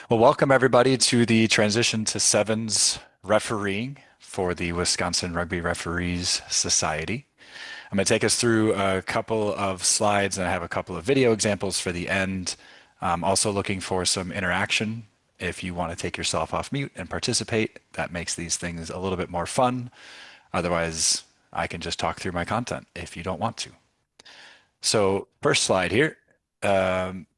Well, welcome everybody to the transition to sevens refereeing for the Wisconsin Rugby Referees Society. I'm going to take us through a couple of slides and I have a couple of video examples for the end. I'm also looking for some interaction. If you want to take yourself off mute and participate, that makes these things a little bit more fun. Otherwise, I can just talk through my content if you don't want to. So first slide here,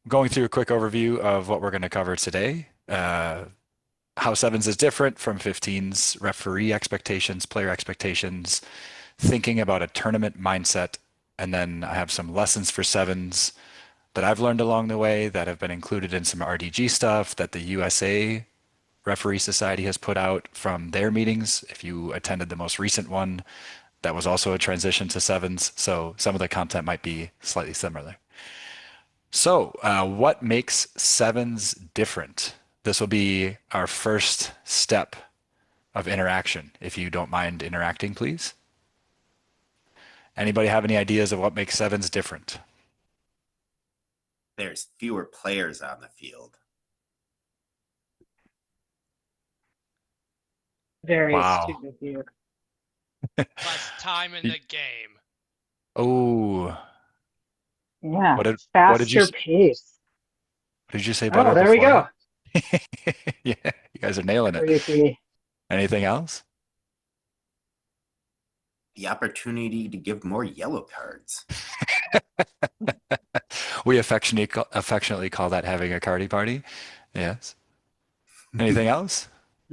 going through a quick overview of what we're going to cover today. How sevens is different from 15's, referee expectations, player expectations, thinking about a tournament mindset, and then I have some lessons for sevens that I've learned along the way that have been included in some RDG stuff that the USA Referee Society has put out from their meetings. If you attended the most recent one, that was also a transition to sevens, so some of the content might be slightly similar. So, what makes sevens different? This will be our first step of interaction. If you don't mind interacting, please. Anybody have any ideas of what makes sevens different? There's fewer players on the field. Very Wow. stupid view. Less time in the game. Oh, Yeah, what did what did you faster pace. what did you say, Oh, Bubba, there we before? go. Yeah, you guys are nailing it. Creepy. Anything else? The opportunity to give more yellow cards. We affectionately call that having a cardi party. Yes. Anything else?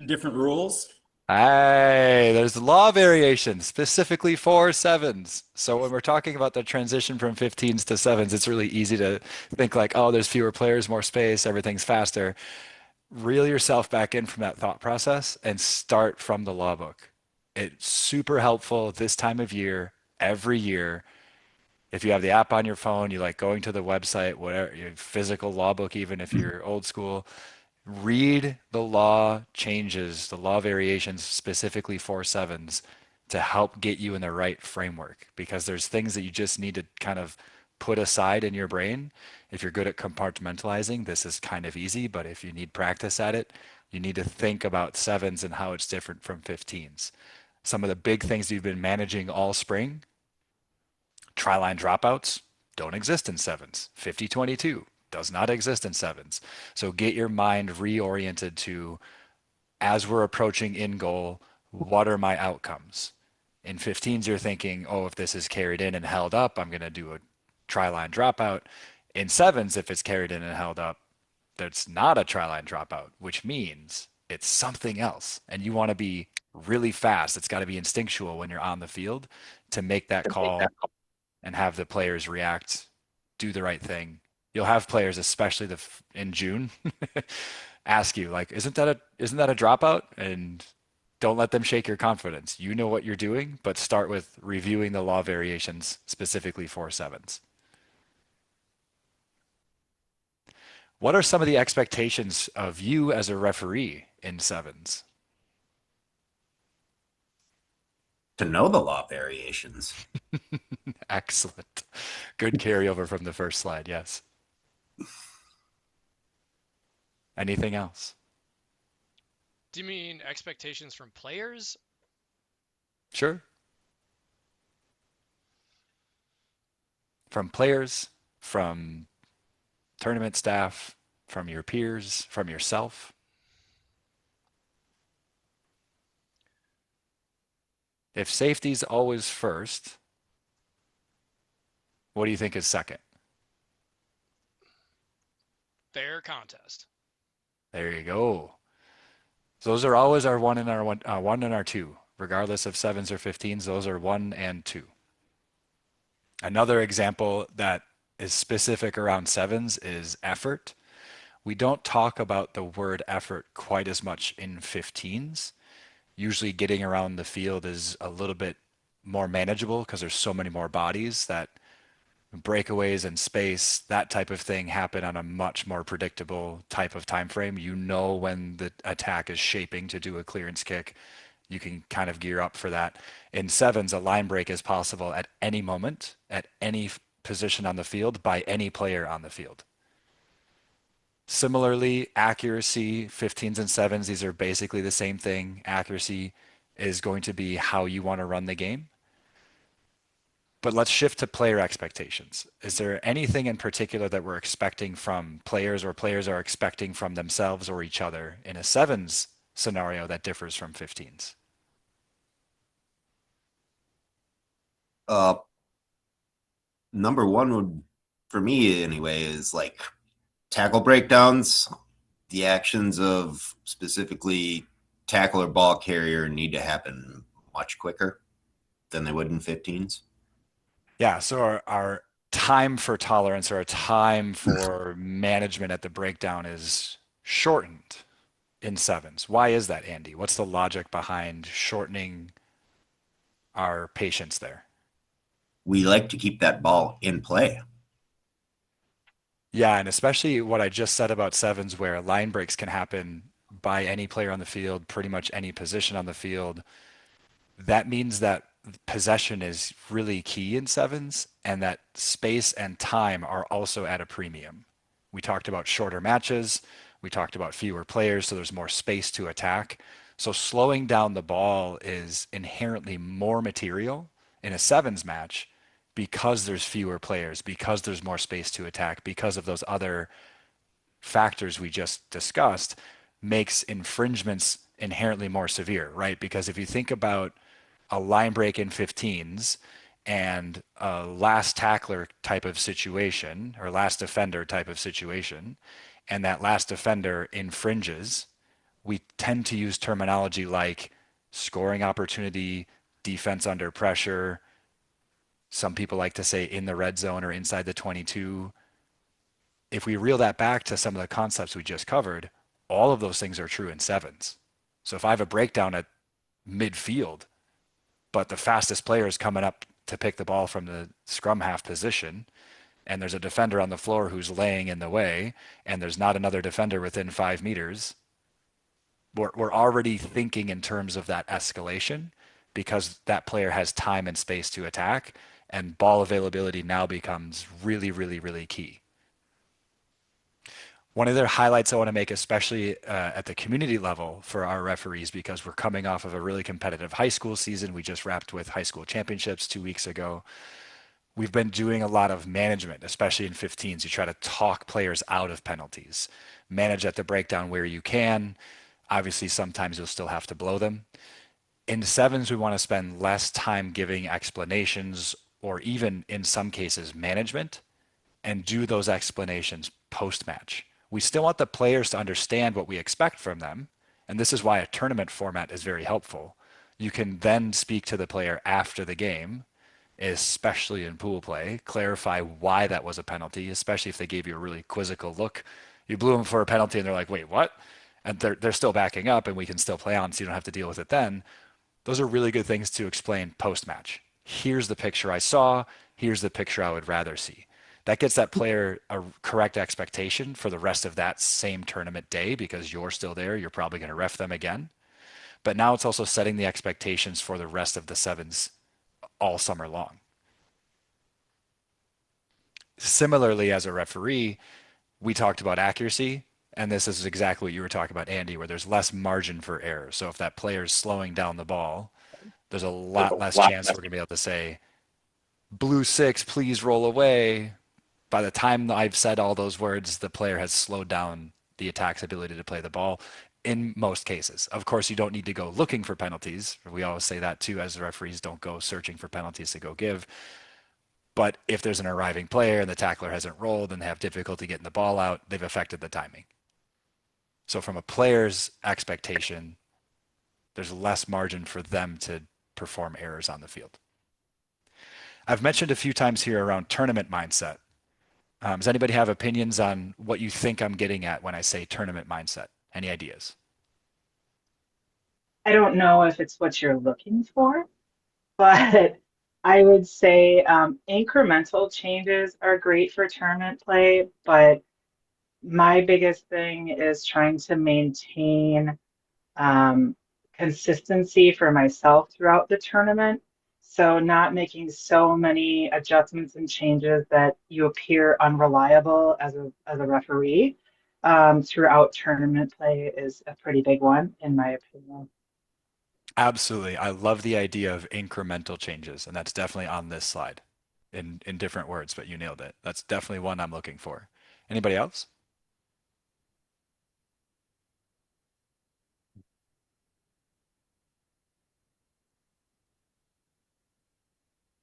Different rules. Hey, there's law variations specifically for sevens. So when we're talking about the transition from 15s to sevens, it's really easy to think like, oh, there's fewer players, more space, everything's faster. Reel yourself back in from that thought process and start from the law book. It's super helpful this time of year, every year. If you have the app on your phone, you like going to the website, whatever, your physical law book, even if you're old school, read the law changes, the law variations specifically for sevens to help get you in the right framework because there's things that you just need to kind of put aside in your brain. If you're good at compartmentalizing, this is kind of easy, but if you need practice at it, you need to think about sevens and how it's different from 15s. Some of the big things you've been managing all spring, tri-line dropouts don't exist in sevens. 50-22 does not exist in sevens. So get your mind reoriented to, as we're approaching in goal, what are my outcomes? In 15s, you're thinking, oh, if this is carried in and held up, I'm going to do a tri-line dropout. In sevens, if it's carried in and held up, that's not a tri-line dropout, which means it's something else. And you want to be really fast. It's got to be instinctual when you're on the field to make that call and have the players react, do the right thing. You'll have players, especially in June, ask you like, "Isn't that a dropout?" And don't let them shake your confidence. You know what you're doing, but start with reviewing the law variations specifically for sevens. What are some of the expectations of you as a referee in sevens? To know the law variations. Excellent. Good carryover from the first slide. Yes. Anything else? Do you mean expectations from players? Sure. From players, from tournament staff, from your peers, from yourself. If safety's always first, what do you think is second? Fair contest. There you go. So those are always our one and our one and our two, regardless of sevens or 15s. Those are one and two. Another example that is specific around sevens is effort. We don't talk about the word effort quite as much in 15s. Usually getting around the field is a little bit more manageable because there's so many more bodies that breakaways and space, that type of thing happen on a much more predictable type of time frame. You know when the attack is shaping to do a clearance kick. You can kind of gear up for that. In sevens, a line break is possible at any moment, at any position on the field, by any player on the field. Similarly, accuracy, 15s and 7s, these are basically the same thing. Accuracy is going to be how you want to run the game. But let's shift to player expectations. Is there anything in particular that we're expecting from players or players are expecting from themselves or each other in a sevens scenario that differs from 15s? Uh, Number one would, for me anyway, is like tackle breakdowns. The actions of specifically tackle or ball carrier need to happen much quicker than they would in 15s. Yeah, so our time for tolerance or our time for management at the breakdown is shortened in sevens. Why is that, Andy? What's the logic behind shortening our patience there? We like to keep that ball in play. Yeah, and especially what I just said about sevens, where line breaks can happen by any player on the field, pretty much any position on the field. That means that possession is really key in sevens, and that space and time are also at a premium. We talked about shorter matches, we talked about fewer players, so there's more space to attack. So slowing down the ball is inherently more material in a sevens match because there's fewer players, because there's more space to attack, because of those other factors we just discussed, makes infringements inherently more severe, right? Because if you think about a line break in 15s and a last tackler type of situation or last defender type of situation, and that last defender infringes, we tend to use terminology like scoring opportunity, defense under pressure. Some people like to say in the red zone or inside the 22. If we reel that back to some of the concepts we just covered, all of those things are true in sevens. So if I have a breakdown at midfield, but the fastest player is coming up to pick the ball from the scrum half position, and there's a defender on the floor who's laying in the way, and there's not another defender within 5 meters, we're already thinking in terms of that escalation because that player has time and space to attack, and ball availability now becomes really, really, really key. One of the highlights I want to make, especially at the community level for our referees, because we're coming off of a really competitive high school season. We just wrapped with high school championships 2 weeks ago. We've been doing a lot of management, especially in 15s. You try to talk players out of penalties, manage at the breakdown where you can. Obviously, sometimes you'll still have to blow them. In sevens, we want to spend less time giving explanations or even in some cases management and do those explanations post match. We still want the players to understand what we expect from them. And this is why a tournament format is very helpful. You can then speak to the player after the game, especially in pool play, clarify why that was a penalty, especially if they gave you a really quizzical look. You blew them for a penalty and they're like, wait, what? And they're still backing up and we can still play on so you don't have to deal with it then. Those are really good things to explain post match. Here's the picture I saw. Here's the picture I would rather see. That gets that player a correct expectation for the rest of that same tournament day because you're still there. You're probably going to ref them again. But now it's also setting the expectations for the rest of the sevens all summer long. Similarly, as a referee, we talked about accuracy, and this is exactly what you were talking about, Andy, where there's less margin for error. So if that player is slowing down the ball, there's a lot less chance we're going to be able to say, blue six, please roll away. By the time I've said all those words, the player has slowed down the attack's ability to play the ball in most cases. Of course, you don't need to go looking for penalties. We always say that too, as the referees don't go searching for penalties to go give. But if there's an arriving player and the tackler hasn't rolled and they have difficulty getting the ball out, they've affected the timing. So from a player's expectation, there's less margin for them to perform errors on the field. I've mentioned a few times here around tournament mindset. Does anybody have opinions on what you think I'm getting at when I say tournament mindset? Any ideas? I don't know if it's what you're looking for, but I would say incremental changes are great for tournament play, but my biggest thing is trying to maintain um, consistency for myself throughout the tournament. So not making so many adjustments and changes that you appear unreliable as a referee. throughout tournament play is a pretty big one, in my opinion. Absolutely. I love the idea of incremental changes, and that's definitely on this slide in different words, but you nailed it. That's definitely one I'm looking for. Anybody else?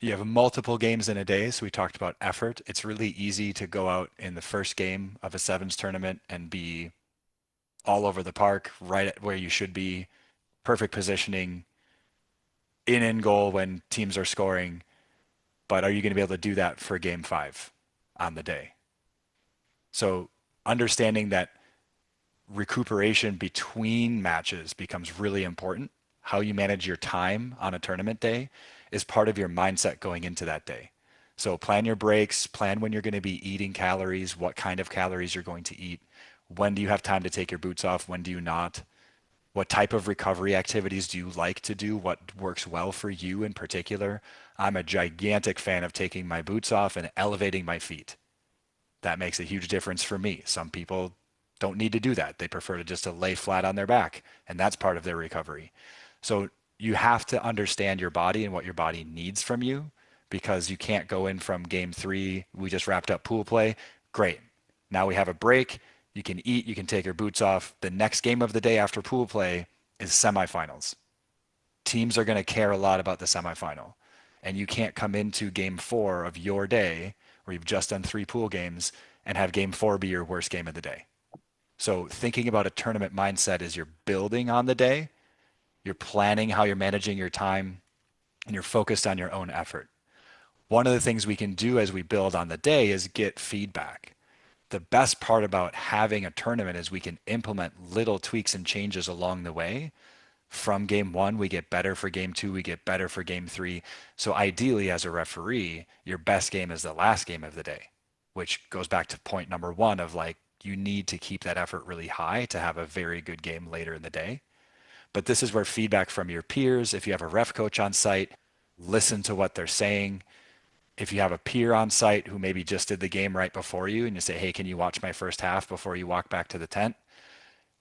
You have multiple games in a day, so we talked about effort. It's really easy to go out in the first game of a sevens tournament and be all over the park, right at where you should be, perfect positioning, in goal when teams are scoring. But are you going to be able to do that for game five on the day? So understanding that recuperation between matches becomes really important. How you manage your time on a tournament day is part of your mindset going into that day. So plan your breaks, plan when you're going to be eating calories, what kind of calories you're going to eat. When do you have time to take your boots off? When do you not? What type of recovery activities do you like to do? What works well for you in particular? I'm a gigantic fan of taking my boots off and elevating my feet. That makes a huge difference for me. Some people don't need to do that. They prefer to just to lay flat on their back, and that's part of their recovery. So you have to understand your body and what your body needs from you because you can't go in from game three. We just wrapped up pool play. Great. Now we have a break. You can eat. You can take your boots off. The next game of the day after pool play is semifinals. Teams are going to care a lot about the semifinal. And you can't come into game four of your day where you've just done three pool games and have game four be your worst game of the day. So thinking about a tournament mindset is you're building on the day, you're planning how you're managing your time, and you're focused on your own effort. One of the things we can do as we build on the day is get feedback. The best part about having a tournament is we can implement little tweaks and changes along the way. From game one, we get better for game two, we get better for game three. So ideally, as a referee, your best game is the last game of the day, which goes back to point number one of like, you need to keep that effort really high to have a very good game later in the day. But this is where feedback from your peers, if you have a ref coach on site, listen to what they're saying. If you have a peer on site who maybe just did the game right before you and you say, hey, can you watch my first half before you walk back to the tent?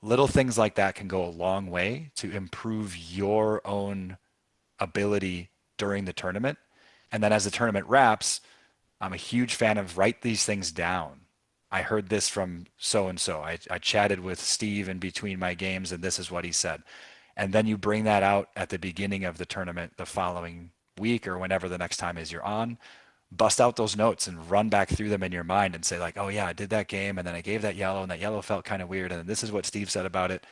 Little things like that can go a long way to improve your own ability during the tournament. And then as the tournament wraps, I'm a huge fan of write these things down. I heard this from so and so. I chatted with Steve in between my games, and this is what he said. And then you bring that out at the beginning of the tournament the following week or whenever the next time is you're on. Bust out those notes and run back through them in your mind and say, like, oh, yeah, I did that game, and then I gave that yellow, and that yellow felt kind of weird. And this is what Steve said about it.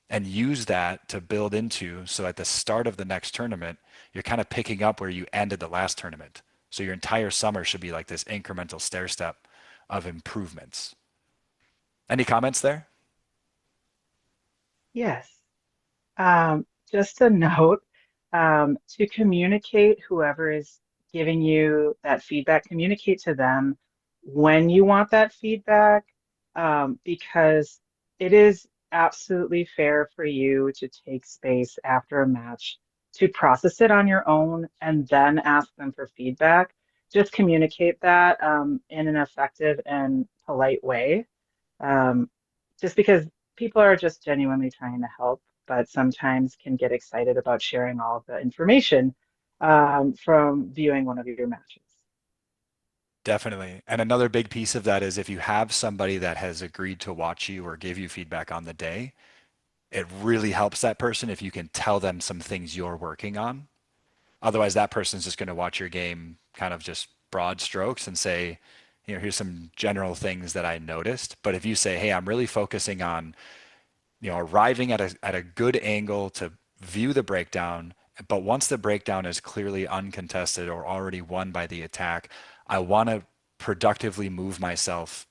And use that to build into. So at the start of the next tournament, you're kind of picking up where you ended the last tournament. So your entire summer should be like this incremental stair step of improvements. Any comments there? Yes. Just a note, to communicate whoever is giving you that feedback, communicate to them when you want that feedback, because it is absolutely fair for you to take space after a match to process it on your own and then ask them for feedback. Just communicate that, in an effective and polite way. Um, just because people are just genuinely trying to help, but sometimes can get excited about sharing all of the information, from viewing one of your matches. Definitely. And another big piece of that is if you have somebody that has agreed to watch you or give you feedback on the day, it really helps that person if you can tell them some things you're working on. Otherwise, that person's just going to watch your game kind of just broad strokes and say, here's some general things that I noticed. But if you say, hey, I'm really focusing on, arriving at a good angle to view the breakdown, but once the breakdown is clearly uncontested or already won by the attack, I want to productively move myself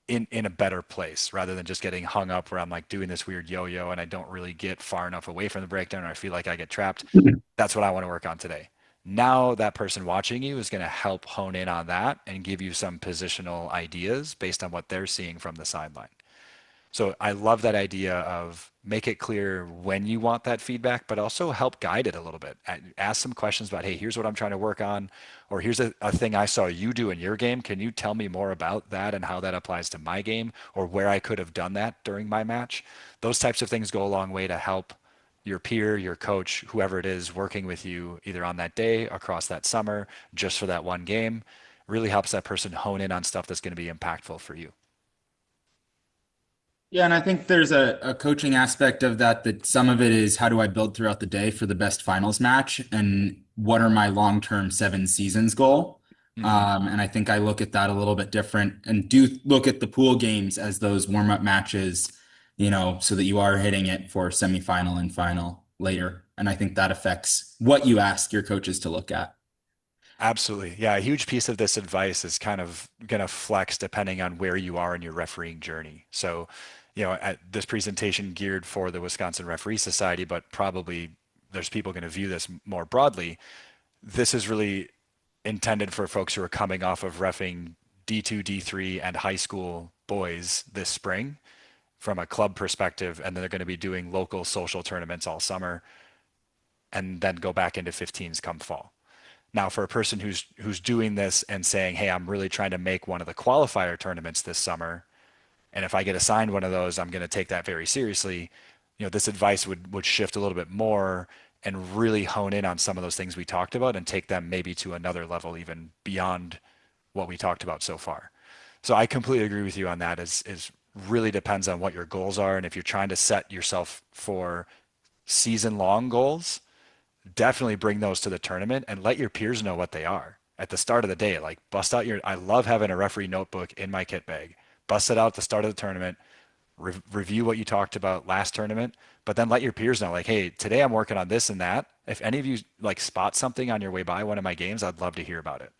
in a better place rather than just getting hung up where I'm like doing this weird yo-yo and I don't really get far enough away from the breakdown or I feel like I get trapped. That's what I want to work on today. Now that person watching you is going to help hone in on that and give you some positional ideas based on what they're seeing from the sideline. So I love that idea of make it clear when you want that feedback, but also help guide it a little bit. Ask some questions about, hey, here's what I'm trying to work on, or here's a thing I saw you do in your game. Can you tell me more about that and how that applies to my game, or where I could have done that during my match? Those types of things go a long way to help your peer, your coach, whoever it is working with you either on that day, across that summer, just for that one game. Really helps that person hone in on stuff that's going to be impactful for you. Yeah, and I think there's a coaching aspect of that, that some of it is how do I build throughout the day for the best finals match and what are my long-term 7 seasons goal? Mm-hmm. And I think I look at that a little bit different and do look at the pool games as those warm-up matches, so that you are hitting it for semifinal and final later. And I think that affects what you ask your coaches to look at. Absolutely. Yeah, a huge piece of this advice is kind of going to flex depending on where you are in your refereeing journey. So, at this presentation geared for the Wisconsin Referee Society, but probably there's people going to view this more broadly. This is really intended for folks who are coming off of reffing D2, D3, and high school boys this spring from a club perspective, and then they're going to be doing local social tournaments all summer and then go back into 15s come fall. Now, for a person who's doing this and saying, "Hey, I'm really trying to make one of the qualifier tournaments this summer, and if I get assigned one of those, I'm going to take that very seriously." This advice would shift a little bit more and really hone in on some of those things we talked about and take them maybe to another level, even beyond what we talked about so far. So I completely agree with you on that. Is really depends on what your goals are, and if you're trying to set yourself for season long goals, definitely bring those to the tournament and let your peers know what they are at the start of the day. Like bust out I love having a referee notebook in my kit bag. Bust it out at the start of the tournament, review what you talked about last tournament, but then let your peers know, like, hey, today I'm working on this and that. If any of you like spot something on your way by one of my games, I'd love to hear about it.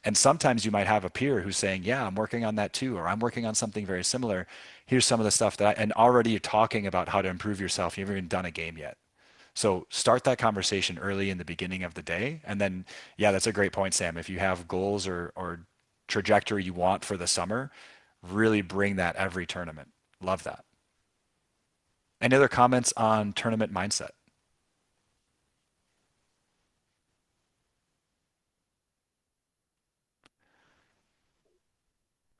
And sometimes you might have a peer who's saying, yeah, I'm working on that too, or I'm working on something very similar. Here's some of the stuff and already you're talking about how to improve yourself. You haven't even done a game yet. So start that conversation early in the beginning of the day. And then, yeah, that's a great point, Sam. If you have goals or trajectory you want for the summer, really bring that every tournament. Love that. Any other comments on tournament mindset?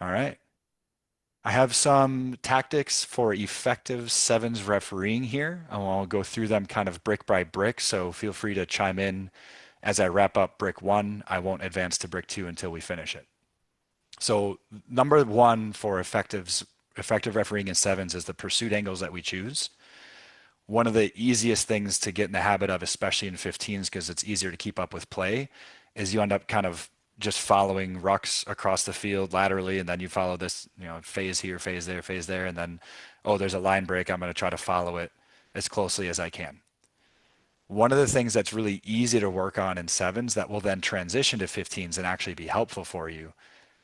All right. I have some tactics for effective sevens refereeing here. I'll go through them kind of brick by brick, so feel free to chime in as I wrap up brick one. I won't advance to brick two until we finish it. So number one for effective refereeing in sevens is the pursuit angles that we choose. One of the easiest things to get in the habit of, especially in 15s, because it's easier to keep up with play, is you end up kind of just following rucks across the field laterally, and then you follow this, phase here, phase there, and then, oh, there's a line break. I'm going to try to follow it as closely as I can. One of the things that's really easy to work on in sevens that will then transition to 15s and actually be helpful for you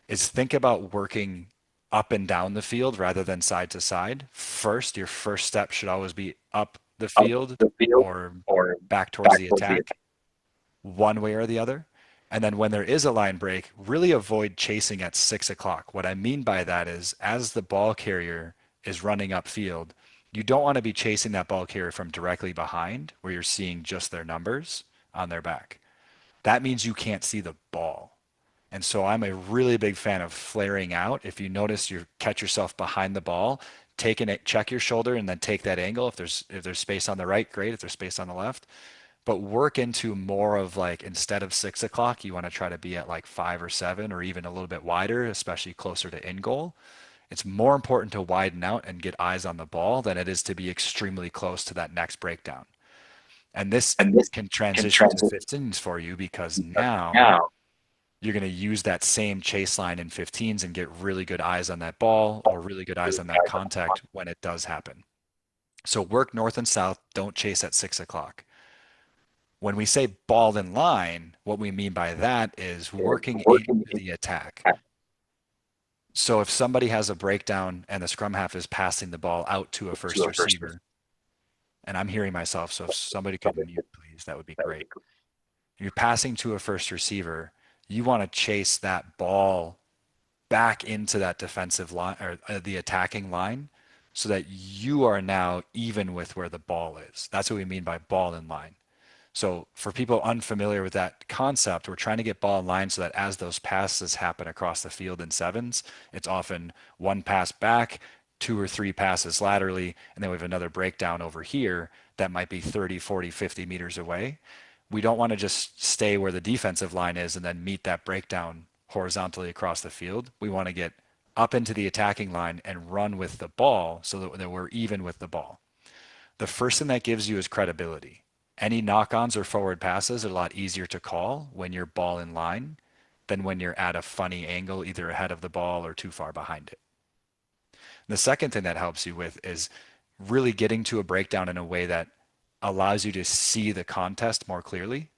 is think about working up and down the field rather than side to side. First, your first step should always be up the field or back towards the attack, one way or the other. And then when there is a line break, really avoid chasing at 6 o'clock. What I mean by that is as the ball carrier is running upfield, you don't want to be chasing that ball carrier from directly behind where you're seeing just their numbers on their back. That means you can't see the ball. And so I'm a really big fan of flaring out. If you notice you catch yourself behind the ball, check your shoulder and then take that angle. If there's space on the right, great. If there's space on the left, but work into more of like instead of 6 o'clock, you want to try to be at like 5 or 7 or even a little bit wider, especially closer to in goal. It's more important to widen out and get eyes on the ball than it is to be extremely close to that next breakdown. And this can transition to 15s for you because now you're going to use that same chase line in 15s and get really good eyes on that ball or really good eyes on that contact when it does happen. So work north and south, don't chase at 6 o'clock. When we say ball in line, what we mean by that is working into the attack. So if somebody has a breakdown and the scrum half is passing the ball out to a first receiver, and I'm hearing myself, so if somebody could mute, please, that would be great. You're passing to a first receiver, you want to chase that ball back into that defensive line or the attacking line so that you are now even with where the ball is. That's what we mean by ball in line. So for people unfamiliar with that concept, we're trying to get ball in line so that as those passes happen across the field in sevens, it's often one pass back, two or three passes laterally, and then we have another breakdown over here that might be 30, 40, 50 meters away. We don't want to just stay where the defensive line is and then meet that breakdown horizontally across the field. We want to get up into the attacking line and run with the ball so that we're even with the ball. The first thing that gives you is credibility. Any knock-ons or forward passes are a lot easier to call when you're ball in line than when you're at a funny angle, either ahead of the ball or too far behind it. The second thing that helps you with is really getting to a breakdown in a way that allows you to see the contest more clearly.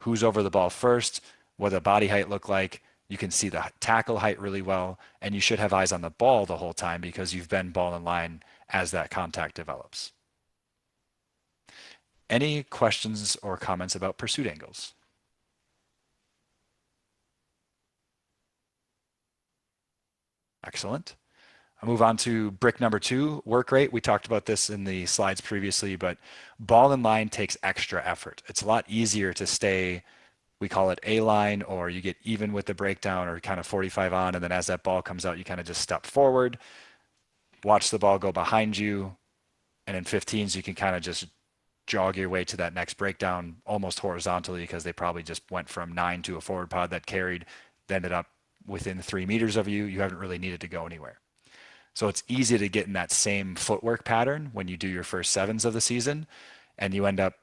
Who's over the ball first, what the body height look like. You can see the tackle height really well, and you should have eyes on the ball the whole time because you've been ball in line as that contact develops. Any questions or comments about pursuit angles? Excellent. I'll move on to brick number 2, work rate. We talked about this in the slides previously, but ball in line takes extra effort. It's a lot easier to stay, we call it A line, or you get even with the breakdown or kind of 45 on, and then as that ball comes out, you kind of just step forward, watch the ball go behind you, and in 15s, you can kind of just jog your way to that next breakdown almost horizontally because they probably just went from 9 to a forward pod that carried, ended up within 3 meters of you. You haven't really needed to go anywhere. So it's easy to get in that same footwork pattern when you do your first sevens of the season and you end up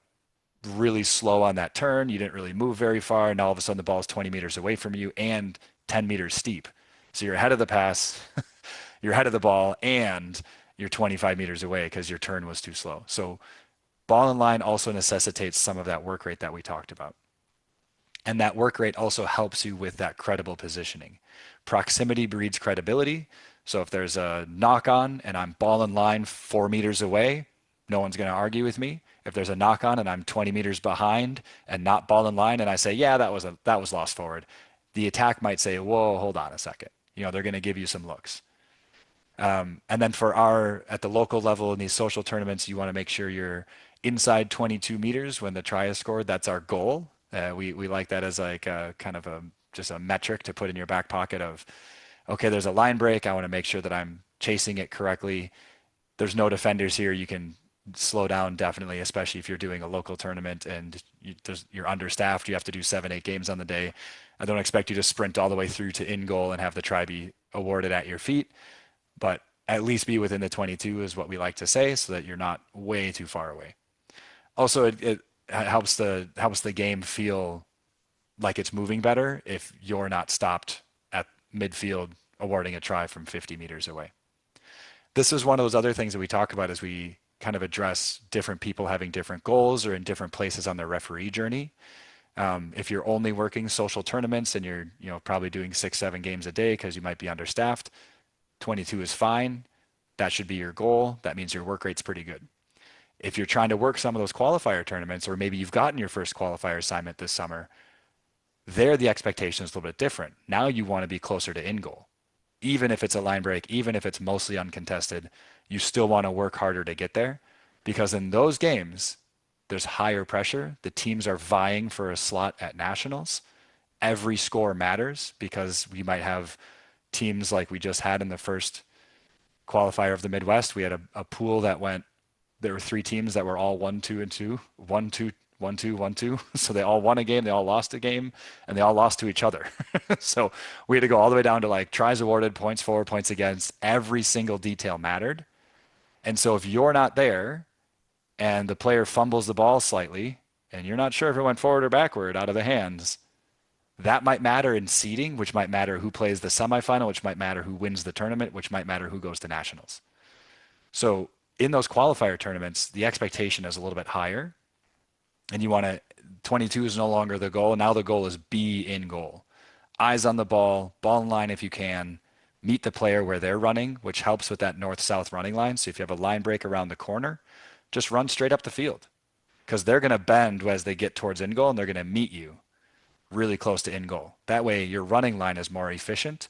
really slow on that turn. You didn't really move very far, and all of a sudden the ball is 20 meters away from you and 10 meters steep. So you're ahead of the pass, you're ahead of the ball, and you're 25 meters away because your turn was too slow. So ball in line also necessitates some of that work rate that we talked about. And that work rate also helps you with that credible positioning. Proximity breeds credibility. So if there's a knock on and I'm ball in line 4 meters away, no one's going to argue with me. If there's a knock on and I'm 20 meters behind and not ball in line and I say, yeah, that was lost forward, the attack might say, whoa, hold on a second. They're going to give you some looks. And then at the local level in these social tournaments, you want to make sure you're inside 22 meters when the try is scored. That's our goal. We like that as like just a metric to put in your back pocket of, okay, there's a line break. I want to make sure that I'm chasing it correctly. There's no defenders here. You can slow down definitely, especially if you're doing a local tournament and you're understaffed. You have to do 7-8 games on the day. I don't expect you to sprint all the way through to in goal and have the try be awarded at your feet, but at least be within the 22 is what we like to say so that you're not way too far away. Also, it helps the game feel like it's moving better if you're not stopped at midfield awarding a try from 50 meters away. This is one of those other things that we talk about as we kind of address different people having different goals or in different places on their referee journey. If you're only working social tournaments and you're probably doing 6-7 games a day because you might be understaffed, 22 is fine. That should be your goal. That means your work rate's pretty good. If you're trying to work some of those qualifier tournaments, or maybe you've gotten your first qualifier assignment this summer, there the expectation is a little bit different. Now you want to be closer to in goal. Even if it's a line break, even if it's mostly uncontested, you still want to work harder to get there because in those games, there's higher pressure. The teams are vying for a slot at nationals. Every score matters because we might have teams like we just had in the first qualifier of the Midwest. We had a pool that there were 3 teams that were all 1-2 and 2, 1-2, 1-2, 1-2. So they all won a game, they all lost a game, and they all lost to each other. So we had to go all the way down to like tries awarded, points for, points against. Every single detail mattered. And so if you're not there and the player fumbles the ball slightly and you're not sure if it went forward or backward out of the hands, that might matter in seeding, which might matter who plays the semifinal, which might matter who wins the tournament, which might matter who goes to nationals. So in those qualifier tournaments, the expectation is a little bit higher. And 22 is no longer the goal. Now the goal is be in goal. Eyes on the ball in line if you can, meet the player where they're running, which helps with that north-south running line. So if you have a line break around the corner, just run straight up the field because they're going to bend as they get towards in goal and they're going to meet you really close to in goal. That way your running line is more efficient.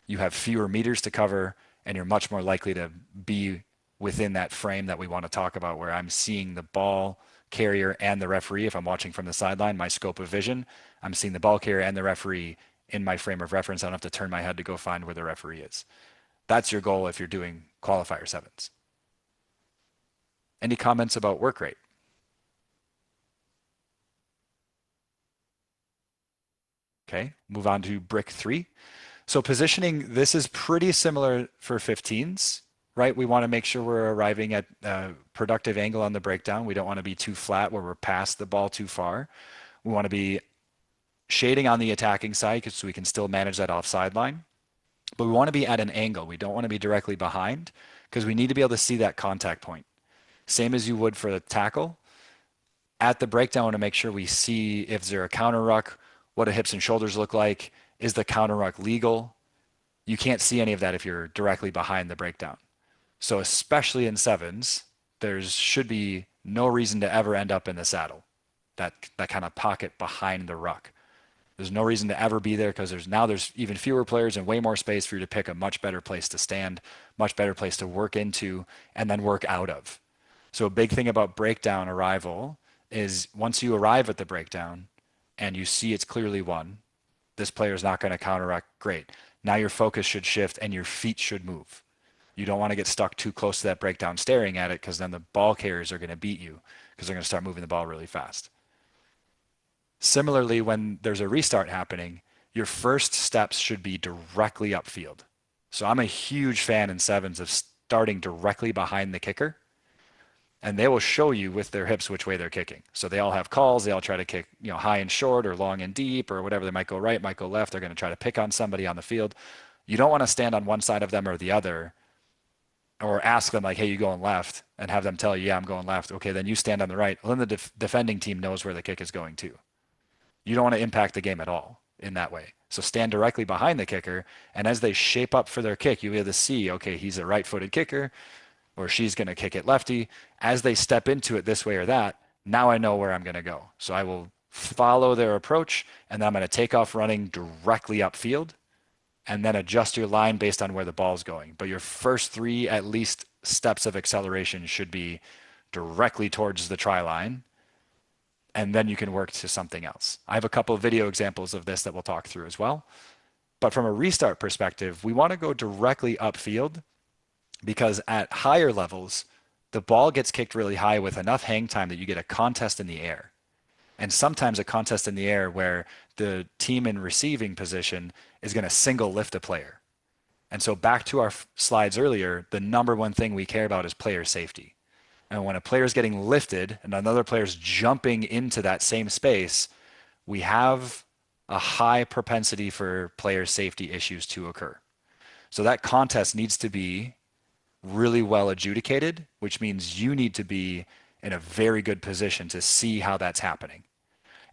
You have fewer meters to cover and you're much more likely to be within that frame that we want to talk about, where I'm seeing the ball carrier and the referee. If I'm watching from the sideline, my scope of vision, I'm seeing the ball carrier and the referee in my frame of reference. I don't have to turn my head to go find where the referee is. That's your goal if you're doing qualifier sevens. Any comments about work rate? Okay, move on to brick 3. So positioning, this is pretty similar for 15s, right? We want to make sure we're arriving at a productive angle on the breakdown. We don't want to be too flat where we're past the ball too far. We want to be shading on the attacking side so we can still manage that offside line. But we want to be at an angle. We don't want to be directly behind because we need to be able to see that contact point. Same as you would for the tackle. At the breakdown, I want to make sure we see if there's a counter ruck, what do hips and shoulders look like, is the counter ruck legal? You can't see any of that if you're directly behind the breakdown. So especially in sevens, there should be no reason to ever end up in the saddle, that kind of pocket behind the ruck. There's no reason to ever be there because there's even fewer players and way more space for you to pick a much better place to stand, much better place to work into, and then work out of. So a big thing about breakdown arrival is once you arrive at the breakdown and you see it's clearly won, this player is not going to counteract. Great. Now your focus should shift and your feet should move. You don't want to get stuck too close to that breakdown staring at it because then the ball carriers are going to beat you because they're going to start moving the ball really fast. Similarly, when there's a restart happening, your first steps should be directly upfield. So I'm a huge fan in sevens of starting directly behind the kicker, and they will show you with their hips which way they're kicking. So they all have calls. They all try to kick, high and short or long and deep or whatever. They might go right, might go left. They're going to try to pick on somebody on the field. You don't want to stand on one side of them or the other or ask them like, hey, you going left, and have them tell you, yeah, I'm going left. Okay, then you stand on the right. Well, then the defending team knows where the kick is going to. You don't want to impact the game at all in that way. So stand directly behind the kicker, and as they shape up for their kick, you'll be able to see, okay, he's a right-footed kicker, or she's going to kick it lefty. As they step into it this way or that, now I know where I'm going to go. So I will follow their approach, and then I'm going to take off running directly upfield, and then adjust your line based on where the ball's going. But your first 3, at least, steps of acceleration should be directly towards the try line, and then you can work to something else. I have a couple of video examples of this that we'll talk through as well. But from a restart perspective, we want to go directly upfield because at higher levels, the ball gets kicked really high with enough hang time that you get a contest in the air. And sometimes a contest in the air where the team in receiving position is going to single lift a player. And so back to our slides earlier, the number one thing we care about is player safety. And when a player is getting lifted and another player is jumping into that same space, we have a high propensity for player safety issues to occur. So that contest needs to be really well adjudicated, which means you need to be in a very good position to see how that's happening.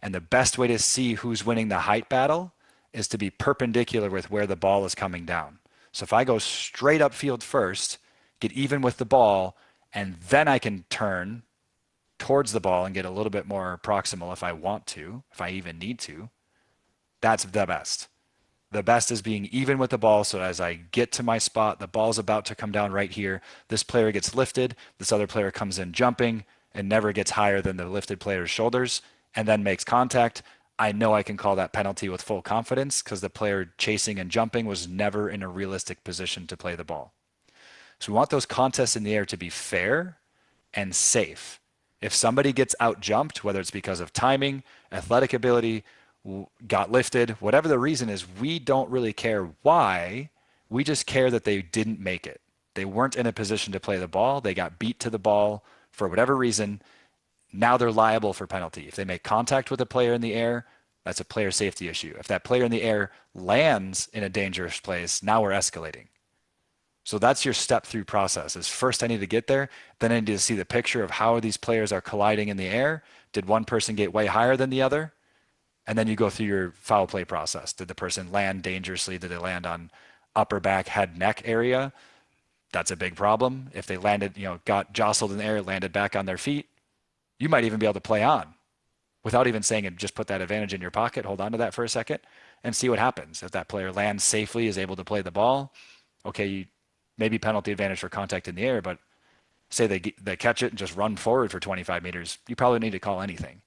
And the best way to see who's winning the height battle is to be perpendicular with where the ball is coming down. So if I go straight upfield first, get even with the ball, and then I can turn towards the ball and get a little bit more proximal if I want to, if I even need to, that's the best. The best is being even with the ball, so as I get to my spot, the ball's about to come down right here. This player gets lifted, this other player comes in jumping and never gets higher than the lifted player's shoulders and then makes contact. I know I can call that penalty with full confidence because the player chasing and jumping was never in a realistic position to play the ball. So we want those contests in the air to be fair and safe. If somebody gets out jumped, whether it's because of timing, athletic ability, got lifted, whatever the reason is, we don't really care why. We just care that they didn't make it. They weren't in a position to play the ball. They got beat to the ball for whatever reason. Now they're liable for penalty. If they make contact with a player in the air, that's a player safety issue. If that player in the air lands in a dangerous place, now we're escalating. So that's your step through process is first I need to get there. Then I need to see the picture of how these players are colliding in the air. Did one person get way higher than the other? And then you go through your foul play process. Did the person land dangerously? Did they land on upper back, head, neck area? That's a big problem. If they landed, got jostled in the air, landed back on their feet, you might even be able to play on without even saying it. Just put that advantage in your pocket, hold on to that for a second and see what happens. If that player lands safely, is able to play the ball, okay, maybe penalty advantage for contact in the air, but say they catch it and just run forward for 25 meters, you probably need to call anything.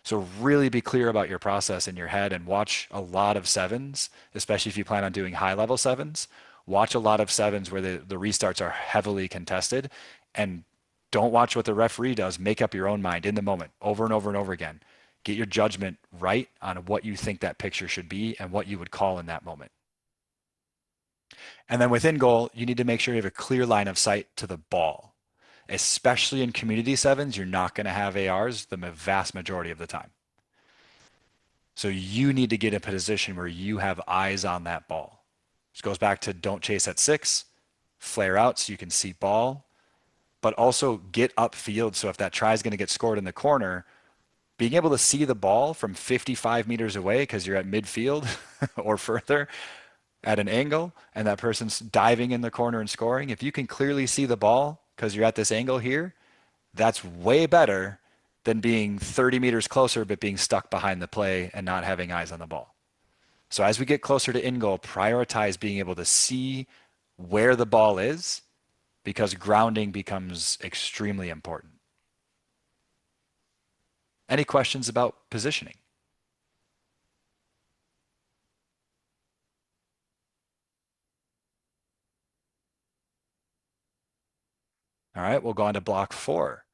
So really be clear about your process in your head and watch a lot of sevens, especially if you plan on doing high level sevens. Watch a lot of sevens where the restarts are heavily contested, and don't watch what the referee does. Make up your own mind in the moment over and over and over again. Get your judgment right on what you think that picture should be and what you would call in that moment. And then within goal, you need to make sure you have a clear line of sight to the ball. Especially in community sevens, you're not going to have ARs the vast majority of the time. So you need to get in a position where you have eyes on that ball. This goes back to don't chase at 6, flare out so you can see ball, but also get upfield. So if that try is going to get scored in the corner, being able to see the ball from 55 meters away because you're at midfield or further at an angle and that person's diving in the corner and scoring, if you can clearly see the ball because you're at this angle here, that's way better than being 30 meters closer but being stuck behind the play and not having eyes on the ball. So as we get closer to in goal, prioritize being able to see where the ball is because grounding becomes extremely important. Any questions about positioning? All right, we'll go on to block 4.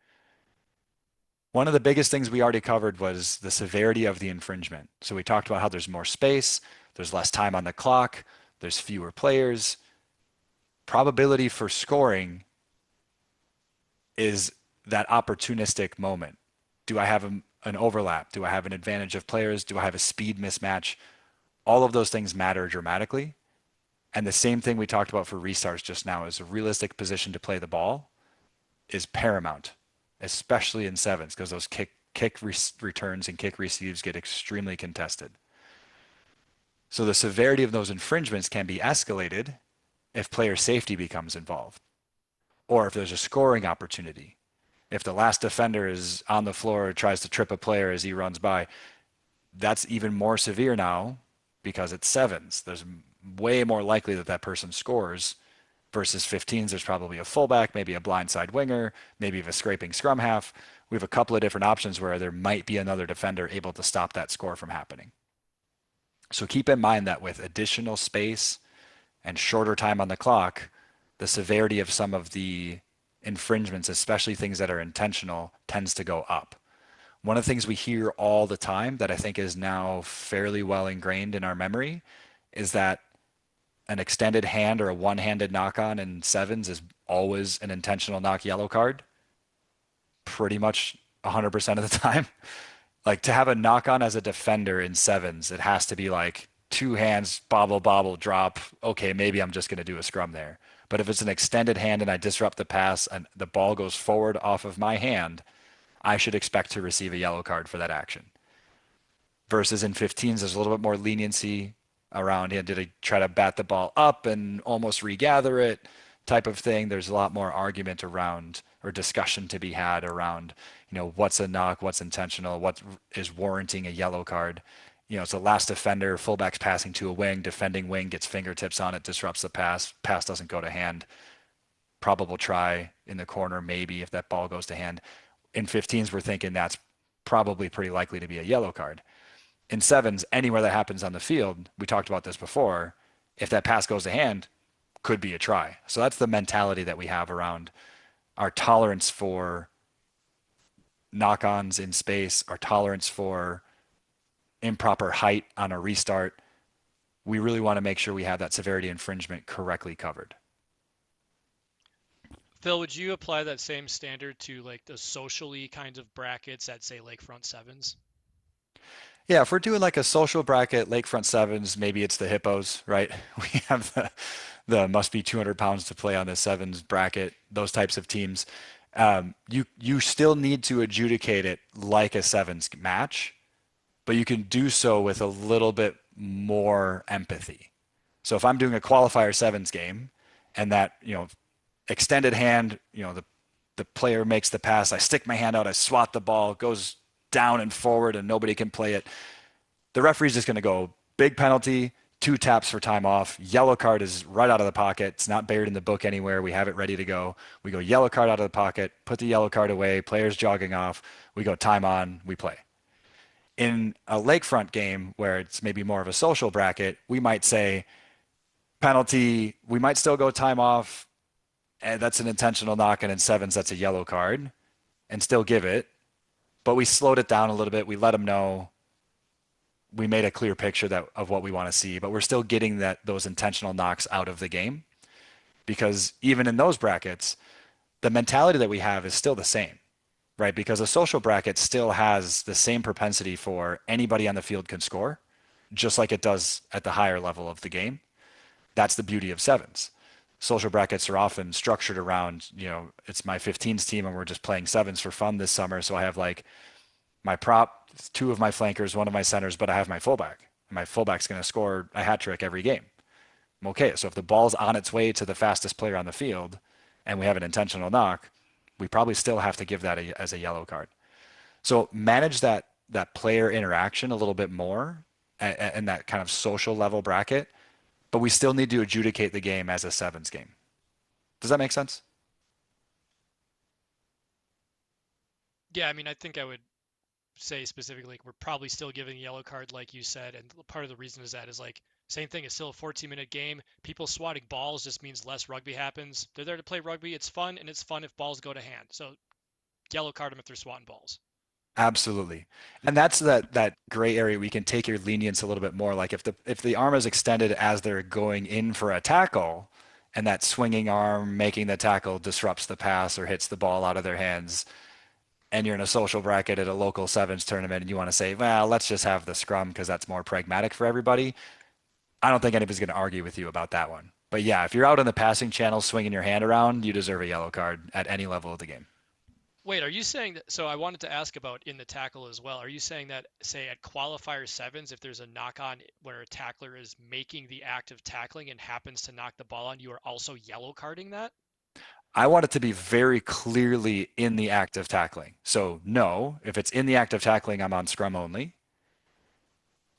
One of the biggest things we already covered was the severity of the infringement. So we talked about how there's more space, there's less time on the clock, there's fewer players. Probability for scoring is that opportunistic moment. Do I have an overlap? Do I have an advantage of players? Do I have a speed mismatch? All of those things matter dramatically. And the same thing we talked about for restarts just now is a realistic position to play the ball is paramount, especially in sevens, because those kick returns and kick receives get extremely contested. So the severity of those infringements can be escalated if player safety becomes involved, or if there's a scoring opportunity. If the last defender is on the floor, tries to trip a player as he runs by, that's even more severe now because it's sevens. There's way more likely that that person scores versus 15s. There's probably a fullback, maybe a blindside winger, maybe a scraping scrum half. We have a couple of different options where there might be another defender able to stop that score from happening. So keep in mind that with additional space and shorter time on the clock, the severity of some of the infringements, especially things that are intentional, tends to go up. One of the things we hear all the time that I think is now fairly well ingrained in our memory is that an extended hand or a one-handed knock-on in sevens is always an intentional knock yellow card. Pretty much 100% of the time. Like to have a knock-on as a defender in sevens, it has to be like two hands, bobble, drop. Okay, maybe I'm just going to do a scrum there. But if it's an extended hand and I disrupt the pass and the ball goes forward off of my hand, I should expect to receive a yellow card for that action. Versus in 15s, there's a little bit more leniency around, did I try to bat the ball up and almost regather it type of thing. There's a lot more argument around or discussion to be had around, what's a knock, what's intentional, what is warranting a yellow card. It's a last defender, fullback's passing to a wing, defending wing gets fingertips on it, disrupts the pass doesn't go to hand. Probable try in the corner, maybe if that ball goes to hand. In 15s, we're thinking that's probably pretty likely to be a yellow card. In sevens, anywhere that happens on the field, we talked about this before, if that pass goes to hand, could be a try. So that's the mentality that we have around our tolerance for knock-ons in space, our tolerance for improper height on a restart. We really want to make sure we have that severity infringement correctly covered. Phil, would you apply that same standard to like the socially kind of brackets at say lakefront sevens? Yeah, if we're doing like a social bracket, lakefront sevens, maybe it's the hippos, right? We have the must be 200 pounds to play on the sevens bracket, those types of teams. You still need to adjudicate it like a sevens match, but you can do so with a little bit more empathy. So if I'm doing a qualifier sevens game and that, extended hand, the player makes the pass, I stick my hand out, I swat the ball, goes down and forward and nobody can play it. The referee's just going to go big penalty, 2 taps for time off. Yellow card is right out of the pocket. It's not buried in the book anywhere. We have it ready to go. We go yellow card out of the pocket, put the yellow card away, players jogging off. We go time on, we play. In a lakefront game where it's maybe more of a social bracket, we might say penalty, we might still go time off, and that's an intentional knock, and in sevens, that's a yellow card, and still give it. But we slowed it down a little bit. We let them know we made a clear picture of what we want to see, but we're still getting those intentional knocks out of the game because even in those brackets, the mentality that we have is still the same, right? Because a social bracket still has the same propensity for anybody on the field can score, just like it does at the higher level of the game. That's the beauty of sevens. Social brackets are often structured around, it's my 15s team and we're just playing sevens for fun this summer. So I have like my prop, 2 of my flankers, 1 of my centers, but I have my fullback. And my fullback's going to score a hat trick every game. Okay, so if the ball's on its way to the fastest player on the field and we have an intentional knock, we probably still have to give that as a yellow card. So manage that player interaction a little bit more and that kind of social level bracket, but we still need to adjudicate the game as a sevens game. Does that make sense? Yeah, I mean, I think I would say specifically we're probably still giving a yellow card like you said, and part of the reason is that is like same thing, it's still a 14-minute game. People swatting balls just means less rugby happens. They're there to play rugby. It's fun, and it's fun if balls go to hand. So yellow card them if they're swatting balls. Absolutely. And that's that gray area we can take your lenience a little bit more. Like if the arm is extended as they're going in for a tackle and that swinging arm making the tackle disrupts the pass or hits the ball out of their hands, and you're in a social bracket at a local sevens tournament and you want to say, well, let's just have the scrum because that's more pragmatic for everybody. I don't think anybody's going to argue with you about that one. But yeah, if you're out in the passing channel swinging your hand around, you deserve a yellow card at any level of the game. Wait, are you saying that? So I wanted to ask about in the tackle as well. Are you saying that, say, at qualifier sevens, if there's a knock on where a tackler is making the act of tackling and happens to knock the ball on, you are also yellow carding that? I want it to be very clearly in the act of tackling. So no, if it's in the act of tackling, I'm on scrum only.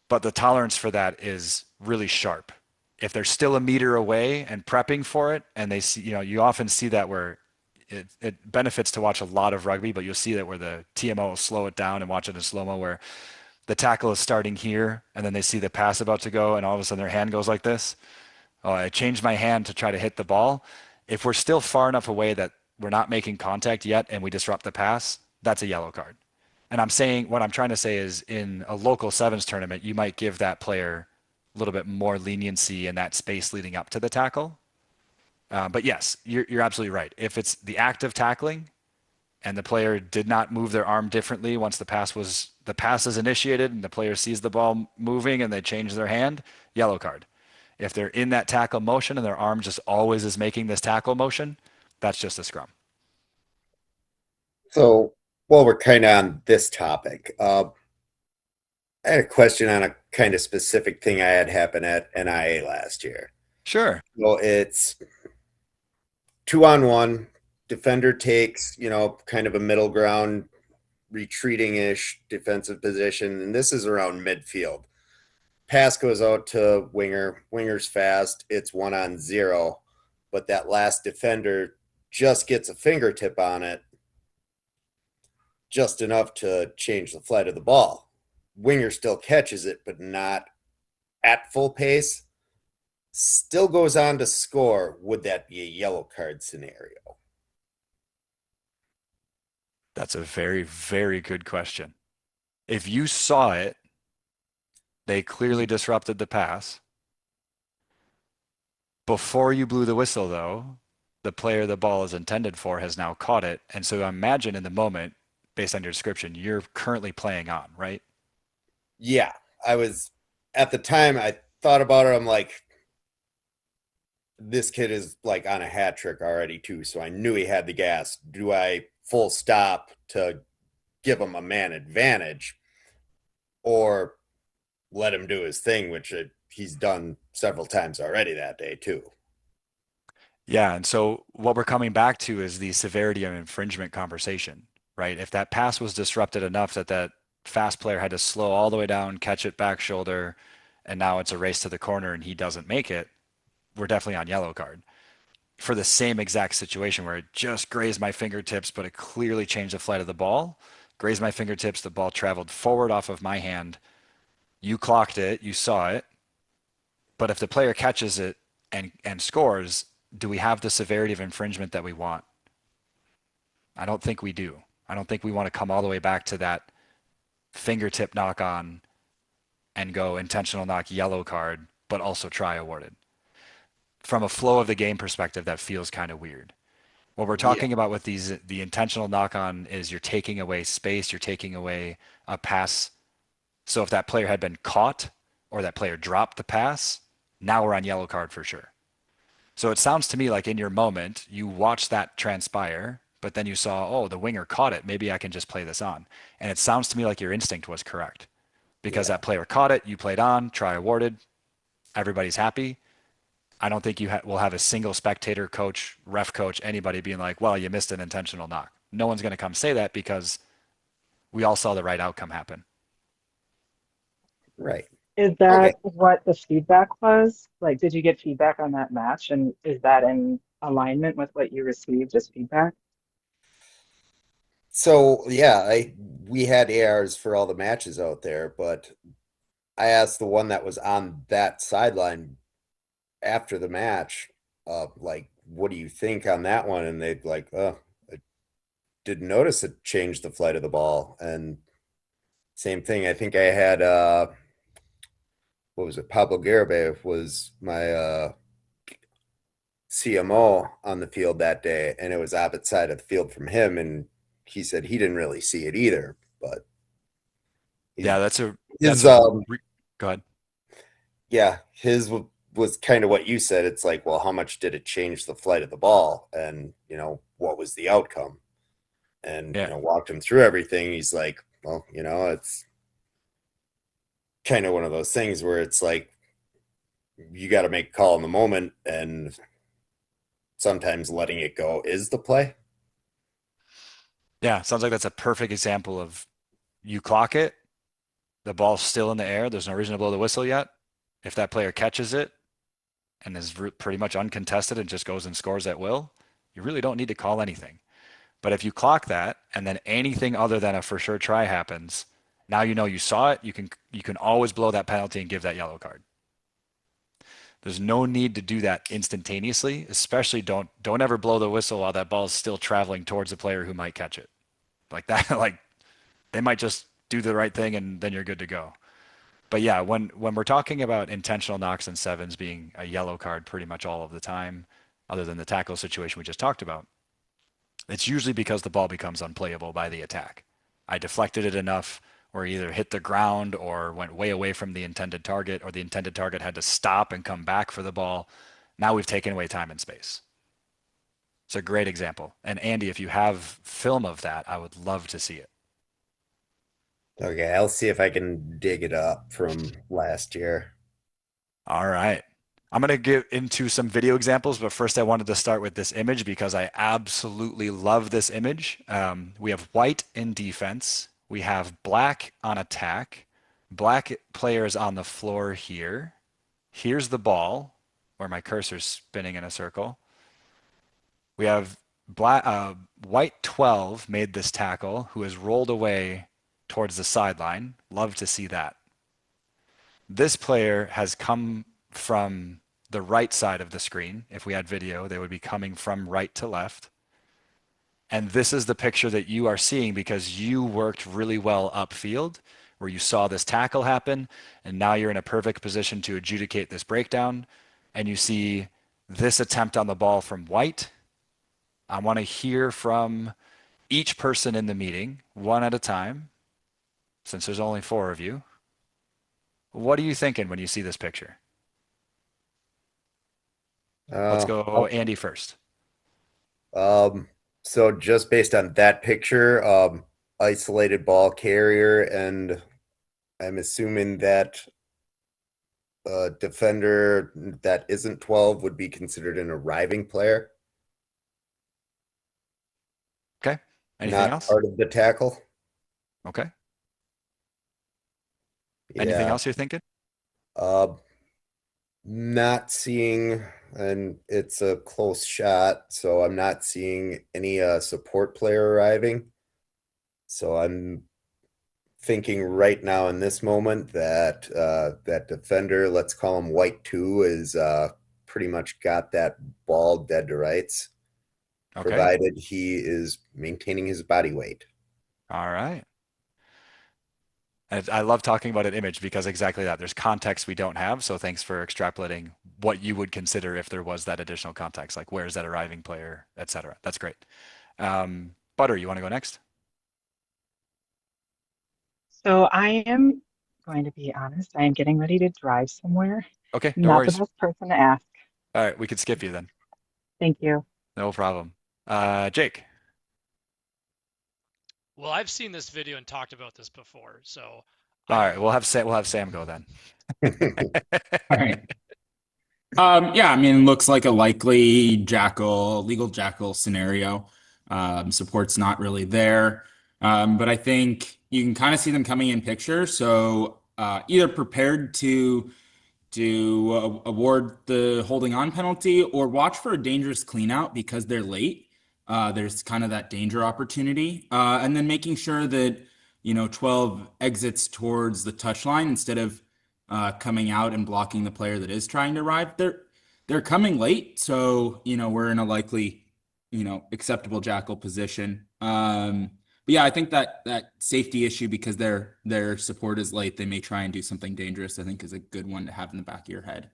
But the tolerance for that is really sharp. If they're still a meter away and prepping for it, and they see, you often see that where it benefits to watch a lot of rugby, but you'll see that where the TMO will slow it down and watch it in slow-mo where the tackle is starting here, and then they see the pass about to go, and all of a sudden their hand goes like this. Oh, I changed my hand to try to hit the ball. If we're still far enough away that we're not making contact yet and we disrupt the pass, that's a yellow card. And what I'm trying to say is in a local sevens tournament, you might give that player a little bit more leniency in that space leading up to the tackle. But yes, you're absolutely right. If it's the act of tackling and the player did not move their arm differently once the pass is initiated and the player sees the ball moving and they change their hand, yellow card. If they're in that tackle motion and their arm just always is making this tackle motion, that's just a scrum. So, while we're kind of on this topic, I had a question on a kind of specific thing I had happen at NIA last year. Sure. Well, it's 2-on-1. Defender takes, kind of a middle ground, retreating-ish defensive position, and this is around midfield. Pass goes out to winger. Winger's fast. It's 1-on-0, but that last defender just gets a fingertip on it, just enough to change the flight of the ball. Winger still catches it, but not at full pace. Still goes on to score. Would that be a yellow card scenario? That's a very, very good question. If you saw it, they clearly disrupted the pass. Before you blew the whistle, though, the player the ball is intended for has now caught it. And so imagine in the moment, based on your description, you're currently playing on, right? Yeah, I was at the time I thought about it. I'm like, this kid is like on a hat trick already too. So I knew he had the gas. Do I full stop to give him a man advantage or let him do his thing, which he's done several times already that day too? Yeah. And so what we're coming back to is the severity of infringement conversation, right? If that pass was disrupted enough that fast player had to slow all the way down, catch it back shoulder, and now it's a race to the corner and he doesn't make it, we're definitely on yellow card. For the same exact situation where it just grazed my fingertips, but it clearly changed the flight of the ball, grazed my fingertips, the ball traveled forward off of my hand. You clocked it, you saw it, but if the player catches it and scores, do we have the severity of infringement that we want? I don't think we do. I don't think we want to come all the way back to that fingertip knock on and go intentional knock yellow card, but also try awarded. From a flow of the game perspective, that feels kind of weird. What we're Yeah. talking about with the intentional knock on is you're taking away space, you're taking away a pass. So if that player had been caught or that player dropped the pass, now we're on yellow card for sure. So it sounds to me like in your moment, you watched that transpire, but then you saw, oh, the winger caught it. Maybe I can just play this on. And it sounds to me like your instinct was correct because Yeah. that player caught it, you played on, try awarded, everybody's happy. I don't think you will have a single spectator, coach, ref coach, anybody being like, well, you missed an intentional knock. No one's going to come say that because we all saw the right outcome happen. Right. Is Okay. that what the feedback was? Like, did you get feedback on that match? And is that in alignment with what you received as feedback? So yeah, we had ARs for all the matches out there, but I asked the one that was on that sideline after the match, like, what do you think on that one? And they'd like, oh, I didn't notice it changed the flight of the ball. And same thing. I think I had what was it? Pablo Garibay was my CMO on the field that day, and it was opposite side of the field from him, and he said he didn't really see it either. But Yeah, his that's his a go ahead. yeah, his was kind of what you said. It's like, well, how much did it change the flight of the ball, and what was the outcome? And Yeah. walked him through everything. He's like, well, it's kind of one of those things where it's like you got to make a call in the moment, and sometimes letting it go is the play. Yeah, sounds like that's a perfect example of you clock it, the ball's still in the air, there's no reason to blow the whistle yet. If that player catches it and is pretty much uncontested and just goes and scores at will, you really don't need to call anything. But if you clock that and then anything other than a for sure try happens, now you know you saw it, you can always blow that penalty and give that yellow card. There's no need to do that instantaneously, especially don't ever blow the whistle while that ball is still traveling towards the player who might catch it. Like that, like they might just do the right thing and then you're good to go. But yeah, when we're talking about intentional knocks and sevens being a yellow card pretty much all of the time, other than the tackle situation we just talked about, it's usually because the ball becomes unplayable by the attack. I deflected it enough or either hit the ground or went way away from the intended target, or the intended target had to stop and come back for the ball. Now we've taken away time and space. It's a great example. And Andy, if you have film of that, I would love to see it. Okay, I'll see if I can dig it up from last year. All right. I'm going to get into some video examples, but first I wanted to start with this image because I absolutely love this image. We have white in defense. We have black on attack. Black players on the floor here. Here's the ball where my cursor's spinning in a circle. We have white 12 made this tackle who has rolled away towards the sideline. Love to see that. This player has come from the right side of the screen. If we had video, they would be coming from right to left. And this is the picture that you are seeing because you worked really well upfield, where you saw this tackle happen, and now you're in a perfect position to adjudicate this breakdown. And you see this attempt on the ball from White. I want to hear from each person in the meeting, one at a time, since there's only 4 of you. What are you thinking when you see this picture? Let's go Okay. Andy first. So just based on that picture, isolated ball carrier, and I'm assuming that a defender that isn't 12 would be considered an arriving player, Okay. Anything not else? part of the tackle. Okay. Anything Yeah. else you're thinking? Uh, Not seeing, and it's a close shot, so I'm not seeing any support player arriving. So I'm thinking right now in this moment that that defender, let's call him White Two, is pretty much got that ball dead to rights, Okay. provided he is maintaining his body weight. All right. I love talking about an image because exactly that. There's context we don't have. So thanks for extrapolating what you would consider if there was that additional context, like where's that arriving player, etc. That's great. Butter, you want to go next? So I am going to be honest, I am getting ready to drive somewhere. Okay, no Not the worries. best person to ask. All right, we could skip you then. Thank you. No problem. Jake. Well, I've seen this video and talked about this before, so All right, I'm we'll have Sam go then. All right. Yeah, I mean, looks like a likely jackal, legal jackal scenario. Support's not really there. But I think you can kind of see them coming in picture. So either prepared to award the holding on penalty or watch for a dangerous clean out because they're late. There's kind of that danger opportunity. And then making sure that, 12 exits towards the touch line instead of coming out and blocking the player that is trying to arrive. They're coming late, so we're in a likely, acceptable jackal position. But yeah, I think that safety issue because their support is late, they may try and do something dangerous, I think is a good one to have in the back of your head.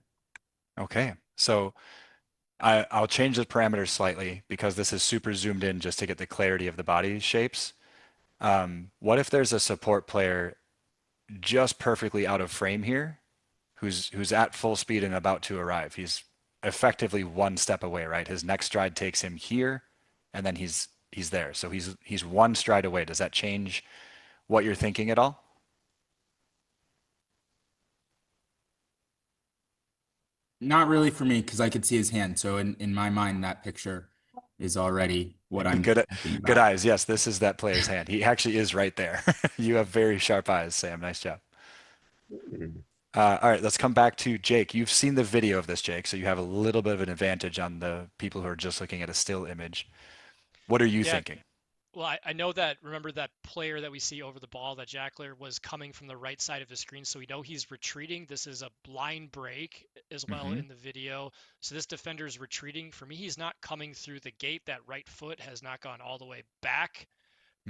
Okay, so I'll change the parameters slightly because this is super zoomed in just to get the clarity of the body shapes. What if there's a support player just perfectly out of frame here, who's at full speed and about to arrive? He's effectively one step away, right? His next stride takes him here, and then he's there. So he's one stride away. Does that change what you're thinking at all? Not really for me because I could see his hand. So in my mind, that picture is already what I'm Good, thinking good about. eyes. Yes, this is that player's hand. He actually is right there. You have very sharp eyes, Sam. Nice job. All right, let's come back to Jake. You've seen the video of this, Jake, so you have a little bit of an advantage on the people who are just looking at a still image. What are you yeah. thinking? Well, I know that. Remember that player that we see over the ball, that Jackler was coming from the right side of the screen, so we know he's retreating. This is a blind break as well Hmm. in the video. So this defender is retreating. For me, he's not coming through the gate. That right foot has not gone all the way back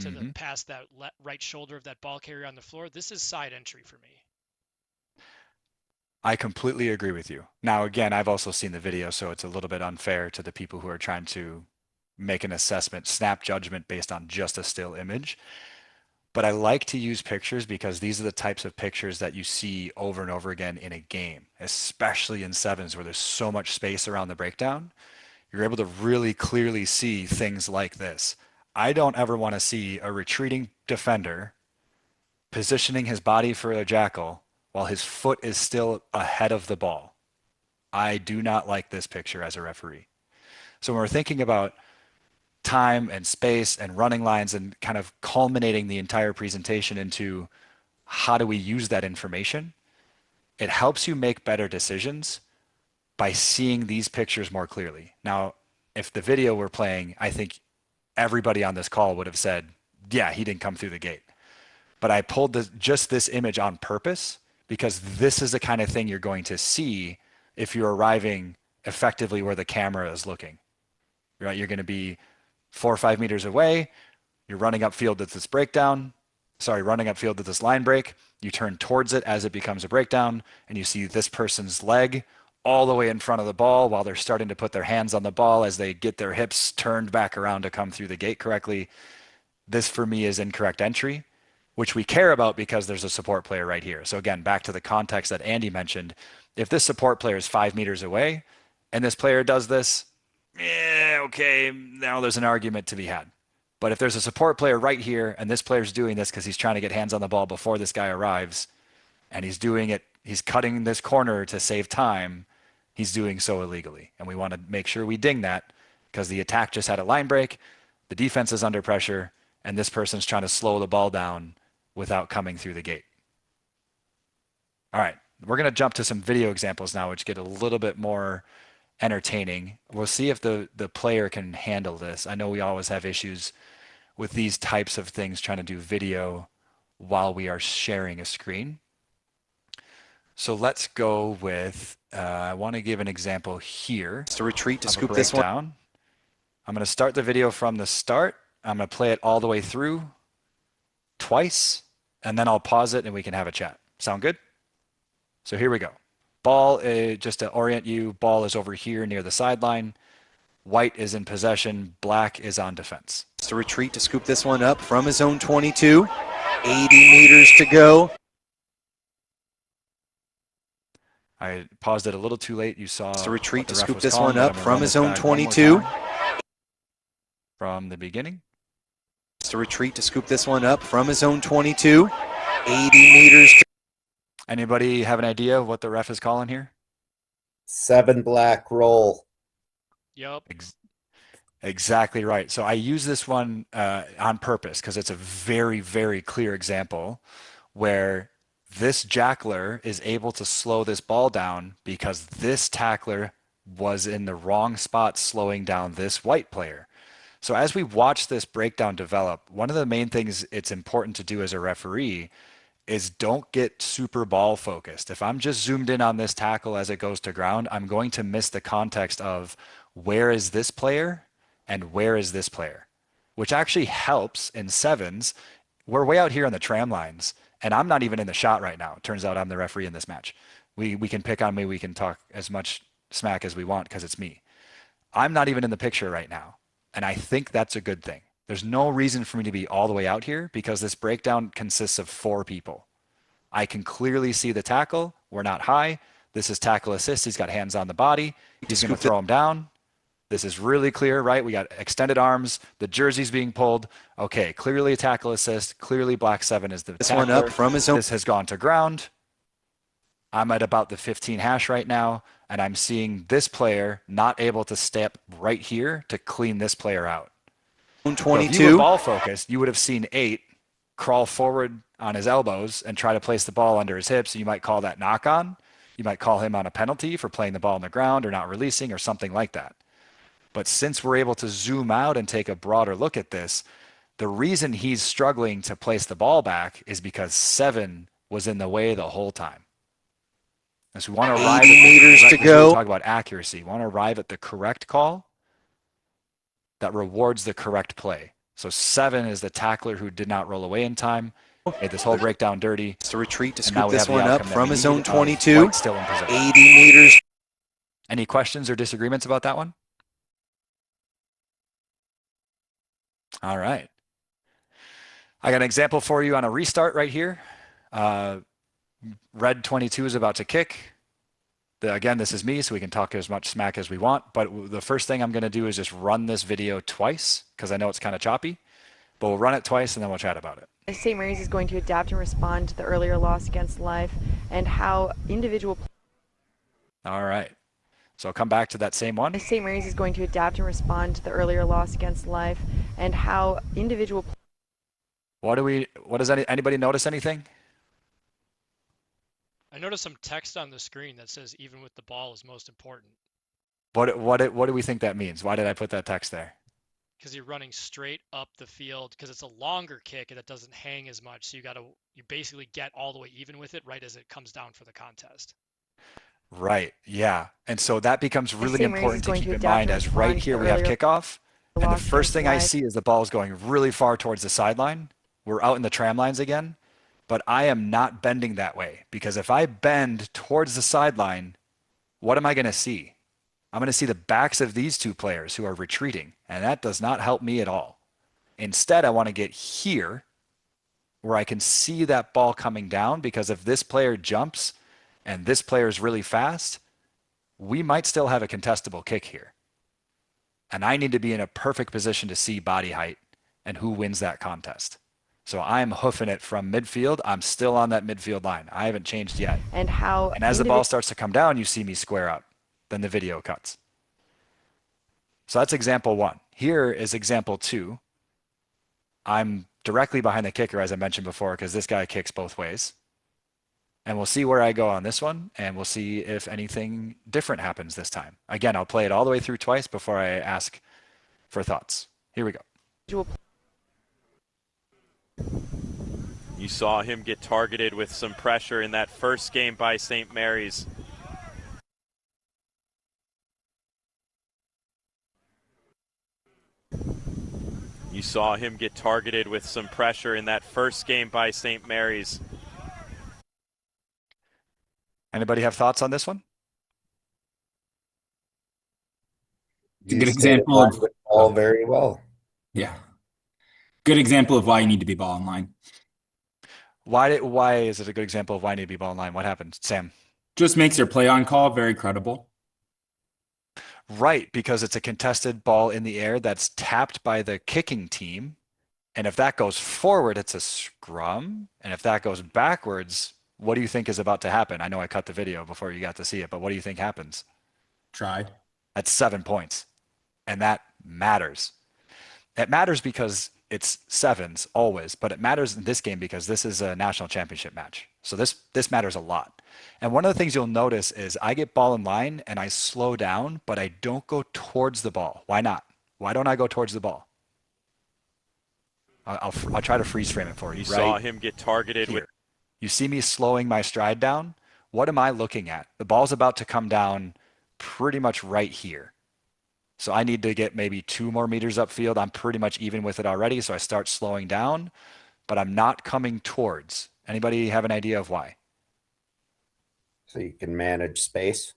to the Hmm. past that right shoulder of that ball carrier on the floor. This is side entry for me. I completely agree with you. Now, again, I've also seen the video, so it's a little bit unfair to the people who are trying to make an assessment, snap judgment based on just a still image. But I like to use pictures because these are the types of pictures that you see over and over again in a game, especially in sevens where there's so much space around the breakdown. You're able to really clearly see things like this. I don't ever want to see a retreating defender positioning his body for a jackal while his foot is still ahead of the ball. I do not like this picture as a referee. So when we're thinking about time and space and running lines and kind of culminating the entire presentation into how do we use that information, it helps you make better decisions by seeing these pictures more clearly. Now, if the video were playing, I think everybody on this call would have said, yeah, he didn't come through the gate. But I pulled just this image on purpose because this is the kind of thing you're going to see if you're arriving effectively where the camera is looking. Right? You're going to be 4 or 5 meters away. You're running upfield at this breakdown. Sorry, running upfield at this line break. You turn towards it as it becomes a breakdown, and you see this person's leg all the way in front of the ball while they're starting to put their hands on the ball as they get their hips turned back around to come through the gate correctly. This for me is incorrect entry, which we care about because there's a support player right here. So again, back to the context that Andy mentioned, if this support player is 5 meters away and this player does this, okay, now there's an argument to be had. But if there's a support player right here and this player's doing this because he's trying to get hands on the ball before this guy arrives, and he's doing it, he's cutting this corner to save time, he's doing so illegally. And we want to make sure we ding that because the attack just had a line break, the defense is under pressure, and this person's trying to slow the ball down without coming through the gate. All right, We're going to jump to some video examples now, which get a little bit more entertaining. We'll see if the player can handle this. I know we always have issues with these types of things trying to do video while we are sharing a screen. So let's go with, I want to give an example here. To retreat to of a scoop this one. breakdown. I'm going to start the video from the start. I'm going to play it all the way through twice, and then I'll pause it and we can have a chat. Sound good? So here we go. Ball, just to orient you, ball is over here near the sideline. White is in possession. Black is on defense. To retreat to scoop this one up from his own 22. 80 meters to go. I paused it a little too late. You saw To retreat what the to ref scoop was this calling, one but up I'm gonna from run his this own back one more 22. time from the beginning. To retreat to scoop this one up from his own 22. 80 meters to Anybody have an idea of what the ref is calling here? 7 black roll. Yup. Exactly right. So I use this one on purpose because it's a very, very clear example where this jackler is able to slow this ball down because this tackler was in the wrong spot slowing down this white player. So as we watch this breakdown develop, one of the main things it's important to do as a referee is don't get super ball focused. If I'm just zoomed in on this tackle as it goes to ground, I'm going to miss the context of where is this player and where is this player, which actually helps in sevens. We're way out here on the tram lines, and I'm not even in the shot right now. It turns out I'm the referee in this match. We can pick on me. We can talk as much smack as we want because it's me. I'm not even in the picture right now, and I think that's a good thing. There's no reason for me to be all the way out here because this breakdown consists of 4 people. I can clearly see the tackle. We're not high. This is tackle assist. He's got hands on the body. He's going to throw him down. This is really clear, right? We got extended arms. The jersey's being pulled. Okay, clearly a tackle assist. Clearly black 7 is the this tackler. one up from his own. This has gone to ground. I'm at about the 15 hash right now, and I'm seeing this player not able to step right here to clean this player out. So if you were 22. ball focused, you would have seen 8 crawl forward on his elbows and try to place the ball under his hips. You might call that knock on. You might call him on a penalty for playing the ball on the ground or not releasing or something like that. But since we're able to zoom out and take a broader look at this, the reason he's struggling to place the ball back is because 7 was in the way the whole time. And so we want to arrive 80 meters to go. Talk about accuracy. We want to arrive at the correct call that rewards the correct play. So 7 is the tackler who did not roll away in time, made this whole breakdown dirty. To retreat to And now scoop we this have the one up outcome that from we his need own of 22. White still in possession. 80 meters. Any questions or disagreements about that one? All right. I got an example for you on a restart right here. Red 22 is about to kick. Again, this is me, so we can talk as much smack as we want. But the first thing I'm going to do is just run this video twice because I know it's kind of choppy. But we'll run it twice and then we'll chat about it. St. Mary's is going to adapt and respond to the earlier loss against Life and how individual. All right. So I'll come back to that same one. St. Mary's is going to adapt and respond to the earlier loss against Life and how individual. What does anybody notice anything? I noticed some text on the screen that says even with the ball is most important. What do we think that means? Why did I put that text there? Because you're running straight up the field because it's a longer kick and it doesn't hang as much. So you basically get all the way even with it right as it comes down for the contest. Right. Yeah. And so that becomes really St. Mary's important is to going keep to in adapt mind and as right respond to here the we have earlier kickoff. And the loss first against thing I Life. see is the ball is going really far towards the sideline. We're out in the tram lines again, but I am not bending that way because if I bend towards the sideline, what am I going to see? I'm going to see the backs of these 2 players who are retreating, and that does not help me at all. Instead, I want to get here where I can see that ball coming down because if this player jumps and this player is really fast, we might still have a contestable kick here. And I need to be in a perfect position to see body height and who wins that contest. So I'm hoofing it from midfield. I'm still on that midfield line. I haven't changed yet. And how. And as the ball starts to come down, you see me square up. Then the video cuts. So that's example 1. Here is example 2. I'm directly behind the kicker, as I mentioned before, because this guy kicks both ways. And we'll see where I go on this one, and we'll see if anything different happens this time. Again, I'll play it all the way through twice before I ask for thoughts. Here we go. You saw him get targeted with some pressure in that first game by St. Mary's. You saw him get targeted with some pressure in that first game by St. Mary's. Anybody have thoughts on this one? It's a good example of all very well. Yeah. Good example of why you need to be ball online. Why is it a good example of why you need to be ball online? What happened, Sam? Just makes your play on call very credible. Right, because it's a contested ball in the air that's tapped by the kicking team. And if that goes forward, it's a scrum. And if that goes backwards, what do you think is about to happen? I know I cut the video before you got to see it, but what do you think happens? Try. That's 7 points. And that matters. It matters because it's sevens always, but it matters in this game because this is a national championship match. So this matters a lot. And one of the things you'll notice is I get ball in line and I slow down, but I don't go towards the ball. Why not? Why don't I go towards the ball? I'll try to freeze frame it for you. You saw him get targeted Here. with. You see me slowing my stride down? What am I looking at? The ball's about to come down pretty much right here. So I need to get maybe 2 more meters upfield. I'm pretty much even with it already, so I start slowing down, but I'm not coming towards. Anybody have an idea of why? So you can manage space.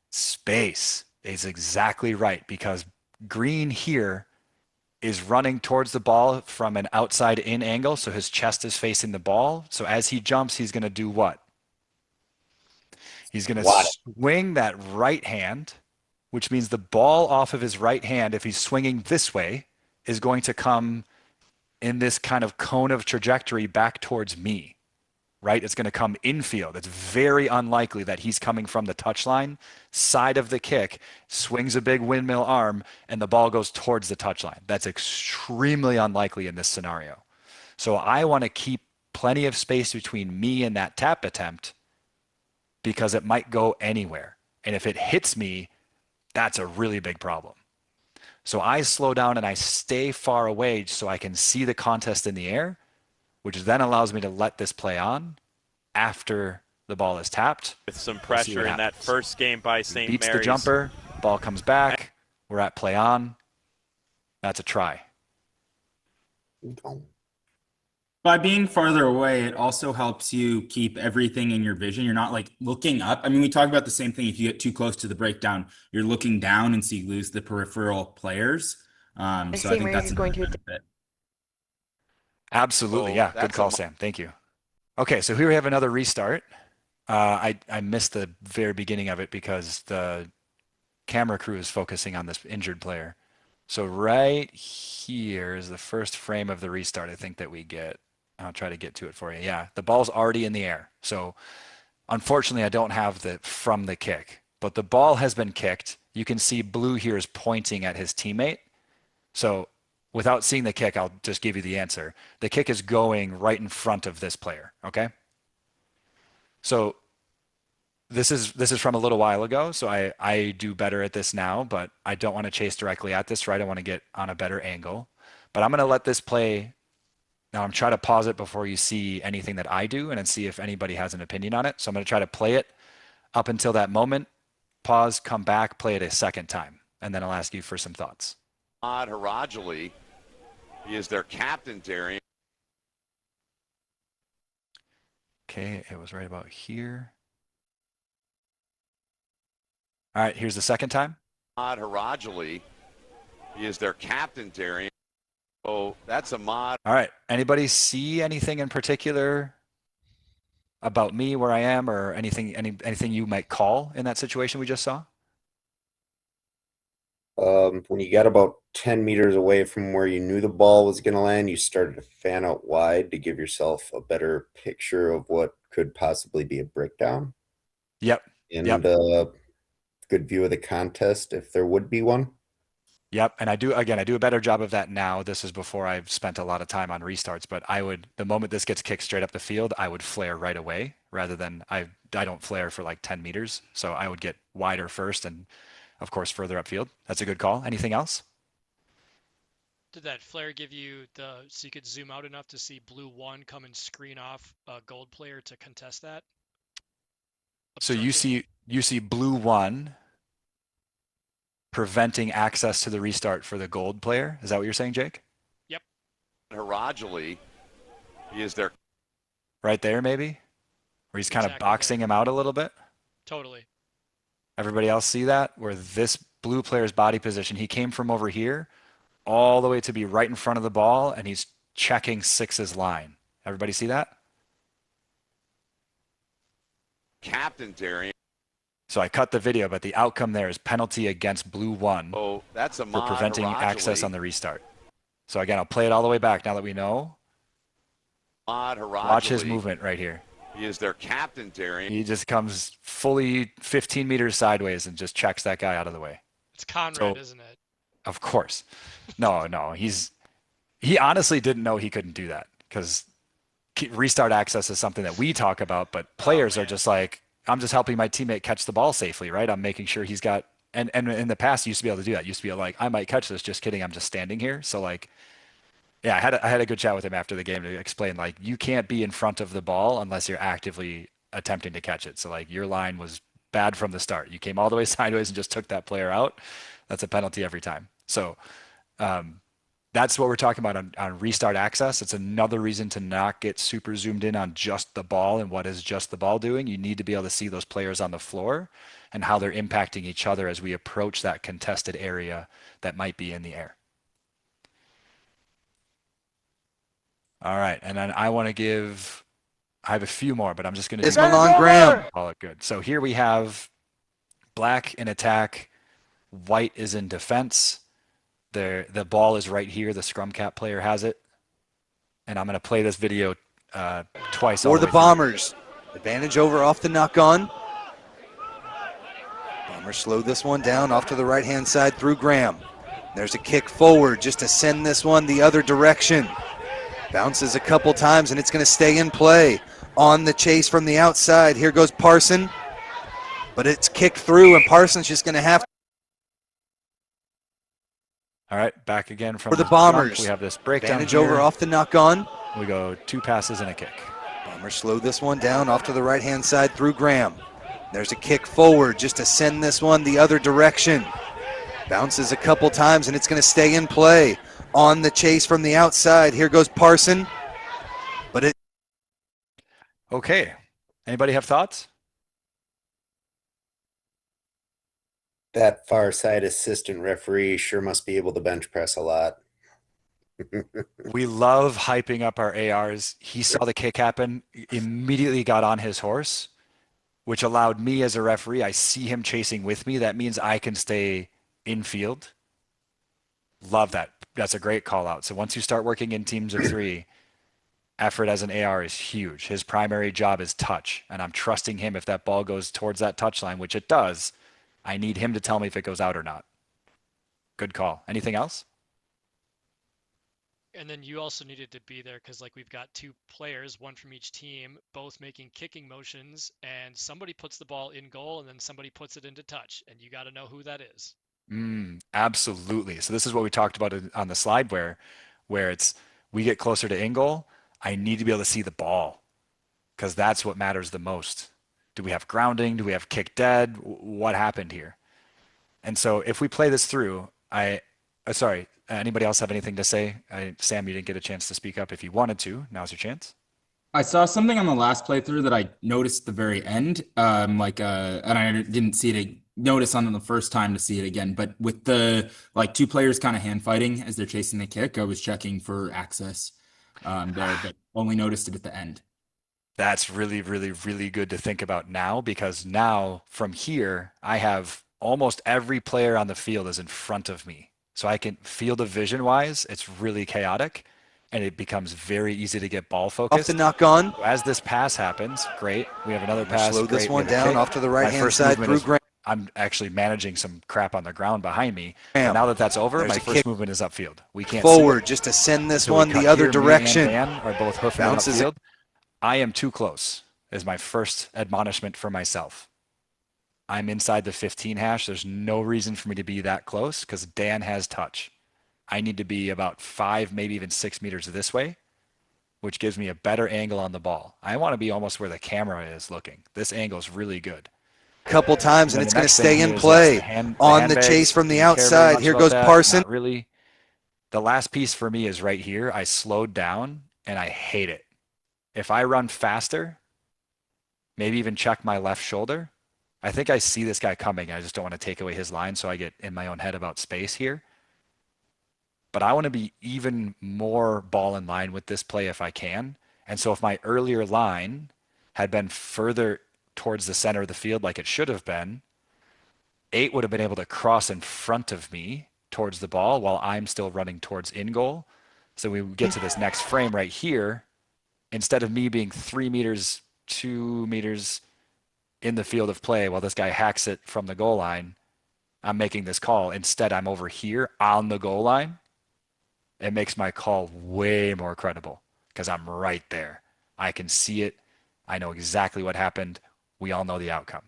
Space is exactly right, because green here is running towards the ball from an outside in angle, so his chest is facing the ball. So as he jumps, he's going to do what? He's going to swing that right hand, which means the ball off of his right hand, if he's swinging this way, is going to come in this kind of cone of trajectory back towards me, right? It's going to come infield. It's very unlikely that he's coming from the touchline side of the kick, swings a big windmill arm, and the ball goes towards the touchline. That's extremely unlikely in this scenario. So I want to keep plenty of space between me and that tap attempt because it might go anywhere. And if it hits me, that's a really big problem. So I slow down and I stay far away so I can see the contest in the air, which then allows me to let this play on after the ball is tapped. With some pressure in that first game by St. Mary's. Beats the jumper, ball comes back, we're at play on. That's a try. By being farther away, it also helps you keep everything in your vision. You're not like looking up. I mean, we talk about the same thing. If you get too close to the breakdown, you're looking down and so you lose the peripheral players. So I think that's going to benefit. Absolutely. Yeah. Good call, Sam. Thank you. Okay. So here we have another restart. I missed the very beginning of it because the camera crew is focusing on this injured player. So right here is the first frame of the restart I think that we get. I'll try to get to it for you. Yeah, the ball's already in the air. So unfortunately, I don't have the from the kick, but the ball has been kicked. You can see blue here is pointing at his teammate. So without seeing the kick, I'll just give you the answer. The kick is going right in front of this player, okay? So this is from a little while ago, so I do better at this now, but I don't want to chase directly at this, right? I want to get on a better angle. But I'm going to let this play. Now I'm trying to pause it before you see anything that I do and then see if anybody has an opinion on it. So I'm going to try to play it up until that moment, pause, come back, play it a second time, and then I'll ask you for some thoughts. Harajali is their captain, Darian. Okay, it was right about here. All right, here's the second time. Harajali is their captain, Darian. Oh, that's a mod. All right. Anybody see anything in particular about me, where I am, or anything you might call in that situation we just saw? When you got about 10 meters away from where you knew the ball was going to land, you started to fan out wide to give yourself a better picture of what could possibly be a breakdown. Yep. And good view of the contest if there would be one. Yep. And I do a better job of that now. This is before I've spent a lot of time on restarts, but the moment this gets kicked straight up the field, I would flare right away, rather than I don't flare for like 10 meters. So I would get wider first and of course further upfield. That's a good call. Anything else? Did that flare give you so you could zoom out enough to see blue 1 come and screen off a gold player to contest that? So Obstructing? you see blue 1 preventing access to the restart for the gold player. Is that what you're saying, Jake? Yep. Harajali, he is their Right there, maybe? Where he's kind of Exactly boxing there. him out a little bit? Totally. Everybody else see that? Where this blue player's body position, he came from over here all the way to be right in front of the ball, and he's checking 6's line. Everybody see that? captain, Darian. So I cut the video, but the outcome there is penalty against blue 1 Oh, that's a for preventing access on the restart. So again, I'll play it all the way back now that we know. Watch his movement right here. He is their captain, Darian. He just comes fully 15 meters sideways and just checks that guy out of the way. It's Conrad, isn't it? Of course. No, he honestly didn't know he couldn't do that because restart access is something that we talk about, but players are just like, I'm just helping my teammate catch the ball safely, right? I'm making sure he's got, and in the past, you used to be able to do that. You used to be like, I might catch this. Just kidding. I'm just standing here. So like, yeah, I had a good chat with him after the game to explain, like, you can't be in front of the ball unless you're actively attempting to catch it. So like your line was bad from the start. You came all the way sideways and just took that player out. That's a penalty every time. So, that's what we're talking about on restart access. It's another reason to not get super zoomed in on just the ball and what is just the ball doing. You need to be able to see those players on the floor and how they're impacting each other as we approach that contested area that might be in the air. All right, and then I have a few more, but I'm just going to Milan Graham. call it good. So here we have black in attack, white is in defense. The ball is right here. The scrum cap player has it. And I'm going to play this video twice. For the Bombers. Advantage over off the knock on. Bombers slow this one down off to the right-hand side through Graham. There's a kick forward just to send this one the other direction. Bounces a couple times, and it's going to stay in play. On the chase from the outside. Here goes Parson. But it's kicked through, and Parson's just going to have to. All right, back again from For the Bombers. We have this breakdown Advantage here. over off the knock on. We go 2 passes and a kick. Bombers slow this one down off to the right-hand side through Graham. There's a kick forward just to send this one the other direction. Bounces a couple times, and it's going to stay in play. On the chase from the outside. Here goes Parson. But it. Okay. Anybody have thoughts? That far side assistant referee sure must be able to bench press a lot. We love hyping up our ARs. He saw the kick happen, immediately got on his horse, which allowed me as a referee, I see him chasing with me. That means I can stay in field. Love that. That's a great call out. So once you start working in teams of 3, effort as an AR is huge. His primary job is touch, and I'm trusting him if that ball goes towards that touch line, which it does. I need him to tell me if it goes out or not. Good call. Anything else? And then you also needed to be there because, like, we've got 2 players, one from each team, both making kicking motions, and somebody puts the ball in goal and then somebody puts it into touch, and you got to know who that is. Absolutely. So this is what we talked about on the slide where it's we get closer to in goal. I need to be able to see the ball because that's what matters the most. Do we have grounding? Do we have kick dead? What happened here? And so if we play this through, anybody else have anything to say? Sam, you didn't get a chance to speak up. If you wanted to, now's your chance. I saw something on the last playthrough that I noticed at the very end, and I didn't see it. Notice on the first time to see it again, but with the 2 players kind of hand fighting as they're chasing the kick, I was checking for access there, but only noticed it at the end. That's really, really, really good to think about now because now from here, I have almost every player on the field is in front of me. So I can field of vision wise, it's really chaotic and it becomes very easy to get ball focused. Off the knock on. As this pass happens, great. We have another pass. Slow this great. one down off to the right-hand side through Graham. I'm actually managing some crap on the ground behind me. And now that that's over, There's my a first kick movement is upfield. We can't forward see just to send this so one the other direction. Me and Dan are both hoofing it Bounces upfield. I am too close. is my first admonishment for myself. I'm inside the 15 hash. There's no reason for me to be that close because Dan has touch. I need to be about 5, maybe even 6 meters this way, which gives me a better angle on the ball. I want to be almost where the camera is looking. This angle is really good. Couple times, and Then it's the going to next thing stay here in is, yes, play. the On the handbags. chase from Do the we care very outside. much Here about goes that? Parson. Not really. The last piece for me is right here. I slowed down, and I hate it. If I run faster, maybe even check my left shoulder, I think I see this guy coming. I just don't want to take away his line, so I get in my own head about space here. But I want to be even more ball in line with this play if I can. And so if my earlier line had been further towards the center of the field like it should have been, 8 would have been able to cross in front of me towards the ball while I'm still running towards in goal. So we get to this next frame right here. Instead of me being 3 meters, 2 meters in the field of play while this guy hacks it from the goal line, I'm making this call. Instead, I'm over here on the goal line. It makes my call way more credible because I'm right there. I can see it. I know exactly what happened. We all know the outcome.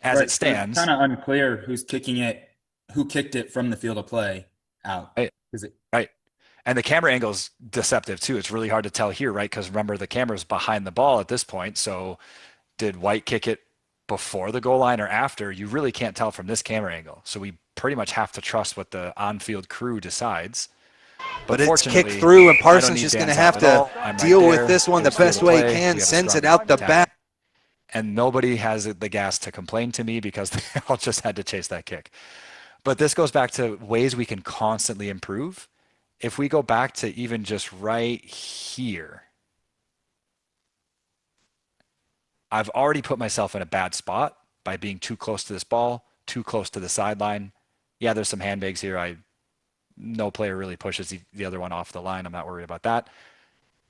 As Right, it stands, kind of unclear who's kicking it, who kicked it from the field of play out. right, Is it right. And the camera angle is deceptive too. It's really hard to tell here, right? Because remember, the camera's behind the ball at this point. So did White kick it before the goal line or after? You really can't tell from this camera angle. So we pretty much have to trust what the on-field crew decides. But it's kicked through, and Parsons just going to have to deal with this one the best way he can, sends it out the back. And nobody has the gas to complain to me because they all just had to chase that kick. But this goes back to ways we can constantly improve. If we go back to even just right here, I've already put myself in a bad spot by being too close to this ball, too close to the sideline. Yeah, there's some handbags here. No player really pushes the other one off the line. I'm not worried about that.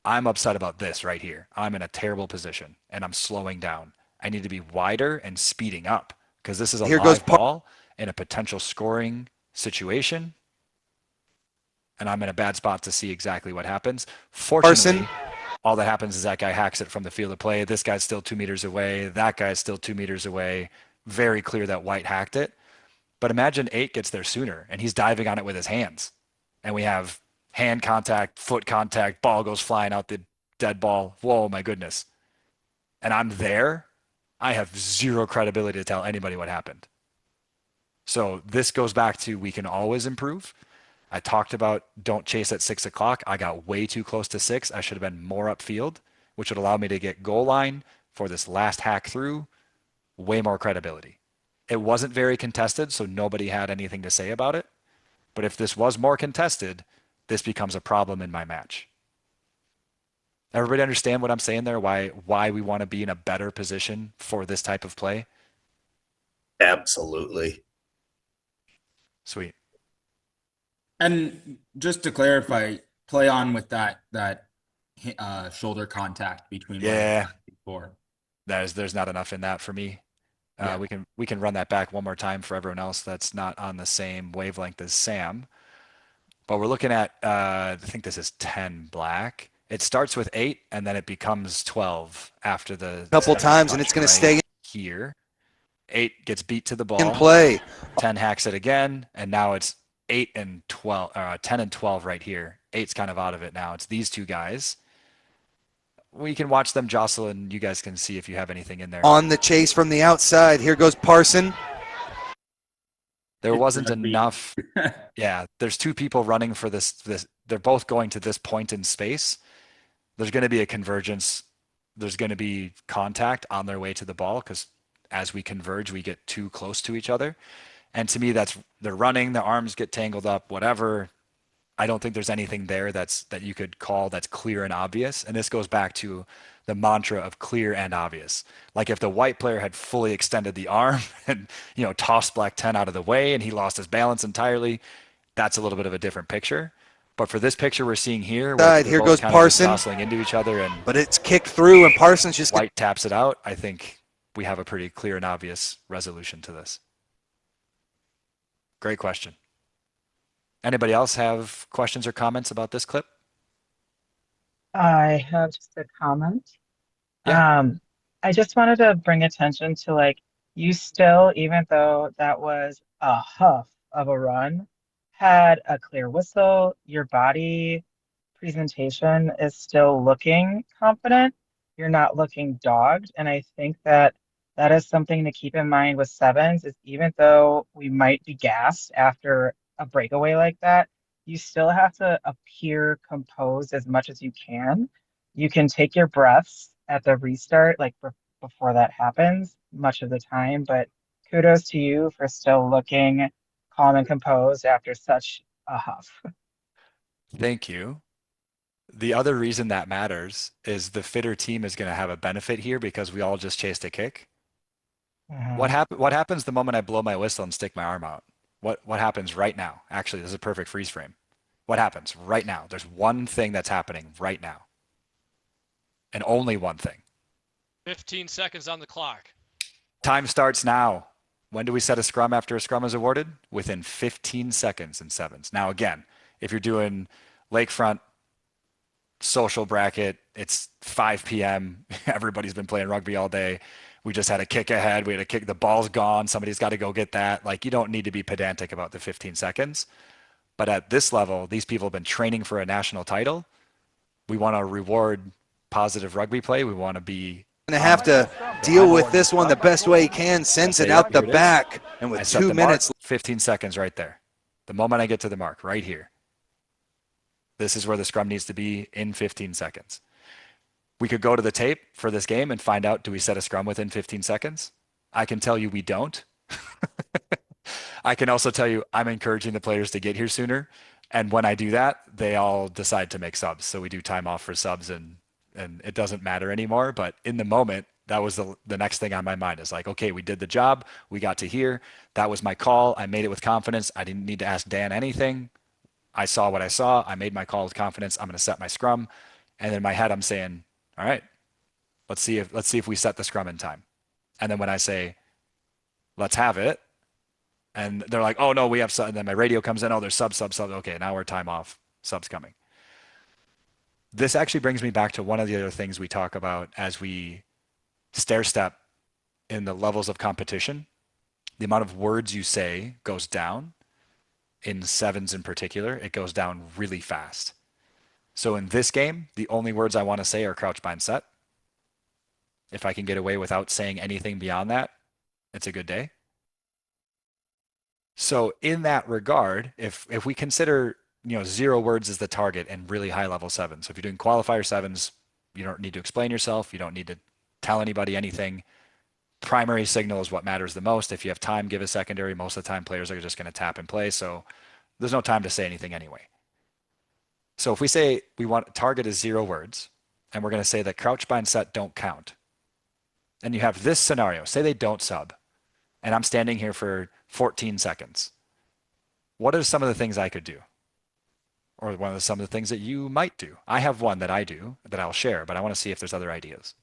I'm upset about this right here. I'm in a terrible position and I'm slowing down. I need to be wider and speeding up because this is a live ball in a potential scoring situation. And I'm in a bad spot to see exactly what happens. Fortunately, all that happens is that guy hacks it from the field of play. This guy's still 2 meters away. That guy's still 2 meters away. Very clear that White hacked it. But imagine 8 gets there sooner and he's diving on it with his hands. And we have hand contact, foot contact, ball goes flying out the dead ball. Whoa, my goodness. And I'm there. I have zero credibility to tell anybody what happened. So this goes back to we can always improve. I talked about don't chase at 6 o'clock. I got way too close to 6. I should have been more upfield, which would allow me to get goal line for this last hack through, way more credibility. It wasn't very contested, so nobody had anything to say about it. But if this was more contested, this becomes a problem in my match. Everybody understand what I'm saying there? Why we want to be in a better position for this type of play? Absolutely. Sweet. And just to clarify, play on with that shoulder contact between before. There's not enough in that for me. Yeah. We can run that back one more time for everyone else that's not on the same wavelength as Sam. But we're looking at I think this is 10 black. It starts with 8 and then it becomes 12 after the couple times, and it's going to stay here. 8 gets beat to the ball. In play. 10 hacks it again, and now it's 8 and 12, 10 and 12 right here. 8's kind of out of it now. It's these two guys. We can watch them jostle, and you guys can see if you have anything in there. On the chase from the outside, here goes Parson. There wasn't enough. Yeah, there's 2 people running for this. They're both going to this point in space. There's going to be a convergence. There's going to be contact on their way to the ball because as we converge, we get too close to each other. And to me, they're running, the arms get tangled up, whatever. I don't think there's anything there that you could call that's clear and obvious. And this goes back to the mantra of clear and obvious. Like if the White player had fully extended the arm and tossed black 10 out of the way and he lost his balance entirely, that's a little bit of a different picture. But for this picture we're seeing here, here goes Parson, jostling into each other, but it's kicked through, and Parsons just White taps it out. I think we have a pretty clear and obvious resolution to this. Great question. Anybody else have questions or comments about this clip? I have just a comment. Yeah. I just wanted to bring attention to like you still, even though that was a huff of a run, had a clear whistle. Your body presentation is still looking confident. You're not looking dogged. And I think that that is something to keep in mind with sevens is even though we might be gassed after a breakaway like that, you still have to appear composed as much as you can. You can take your breaths at the restart, like before that happens, much of the time, but kudos to you for still looking calm and composed after such a huff. Thank you. The other reason that matters is the fitter team is going to have a benefit here because we all just chased a kick. Mhm. What happens the moment I blow my whistle and stick my arm out? What happens right now? Actually, this is a perfect freeze frame. What happens right now? There's one thing that's happening right now. And only one thing. 15 seconds on the clock. Time starts now. When do we set a scrum after a scrum is awarded? Within 15 seconds in sevens. Now again, if you're doing lakefront social bracket, it's 5 p.m. Everybody's been playing rugby all day. We just had a kick ahead. We had a kick. The ball's gone. Somebody's got to go get that. Like, you don't need to be pedantic about the 15 seconds. But at this level, these people have been training for a national title. We want to reward positive rugby play. We want to be Going to have to deal with this one the best way he can, sends it out the back, and with 2 minutes. 15 seconds right there. The moment I get to the mark, right here. This is where the scrum needs to be in 15 seconds. We could go to the tape for this game and find out, do we set a scrum within 15 seconds? I can tell you we don't. I can also tell you I'm encouraging the players to get here sooner. And when I do that, they all decide to make subs. So we do time off for subs and it doesn't matter anymore. But in the moment, that was the next thing on my mind is like, okay, we did the job. We got to here. That was my call. I made it with confidence. I didn't need to ask Dan anything. I saw what I saw. I made my call with confidence. I'm going to set my scrum. And in my head, I'm saying, all right, let's see if we set the scrum in time. And then when I say, let's have it, and they're like, oh no, we have sub. And then my radio comes in, oh, there's sub. Okay, now we're time off. Sub's coming. This actually brings me back to one of the other things we talk about as we stair step in the levels of competition. The amount of words you say goes down. In sevens in particular, it goes down really fast. So in this game, the only words I want to say are crouch, bind, set. If I can get away without saying anything beyond that, it's a good day. So in that regard, if we consider 0 words as the target in really high level sevens, so if you're doing qualifier sevens, you don't need to explain yourself. You don't need to tell anybody anything. Primary signal is what matters the most. If you have time, give a secondary. Most of the time, players are just going to tap and play. So there's no time to say anything anyway. So if we say we want target is 0 words, and we're going to say that crouch, bind, set don't count, and you have this scenario, say they don't sub, and I'm standing here for 14 seconds. What are some of the things I could do? Or some of the things that you might do? I have one that I do that I'll share, but I want to see if there's other ideas.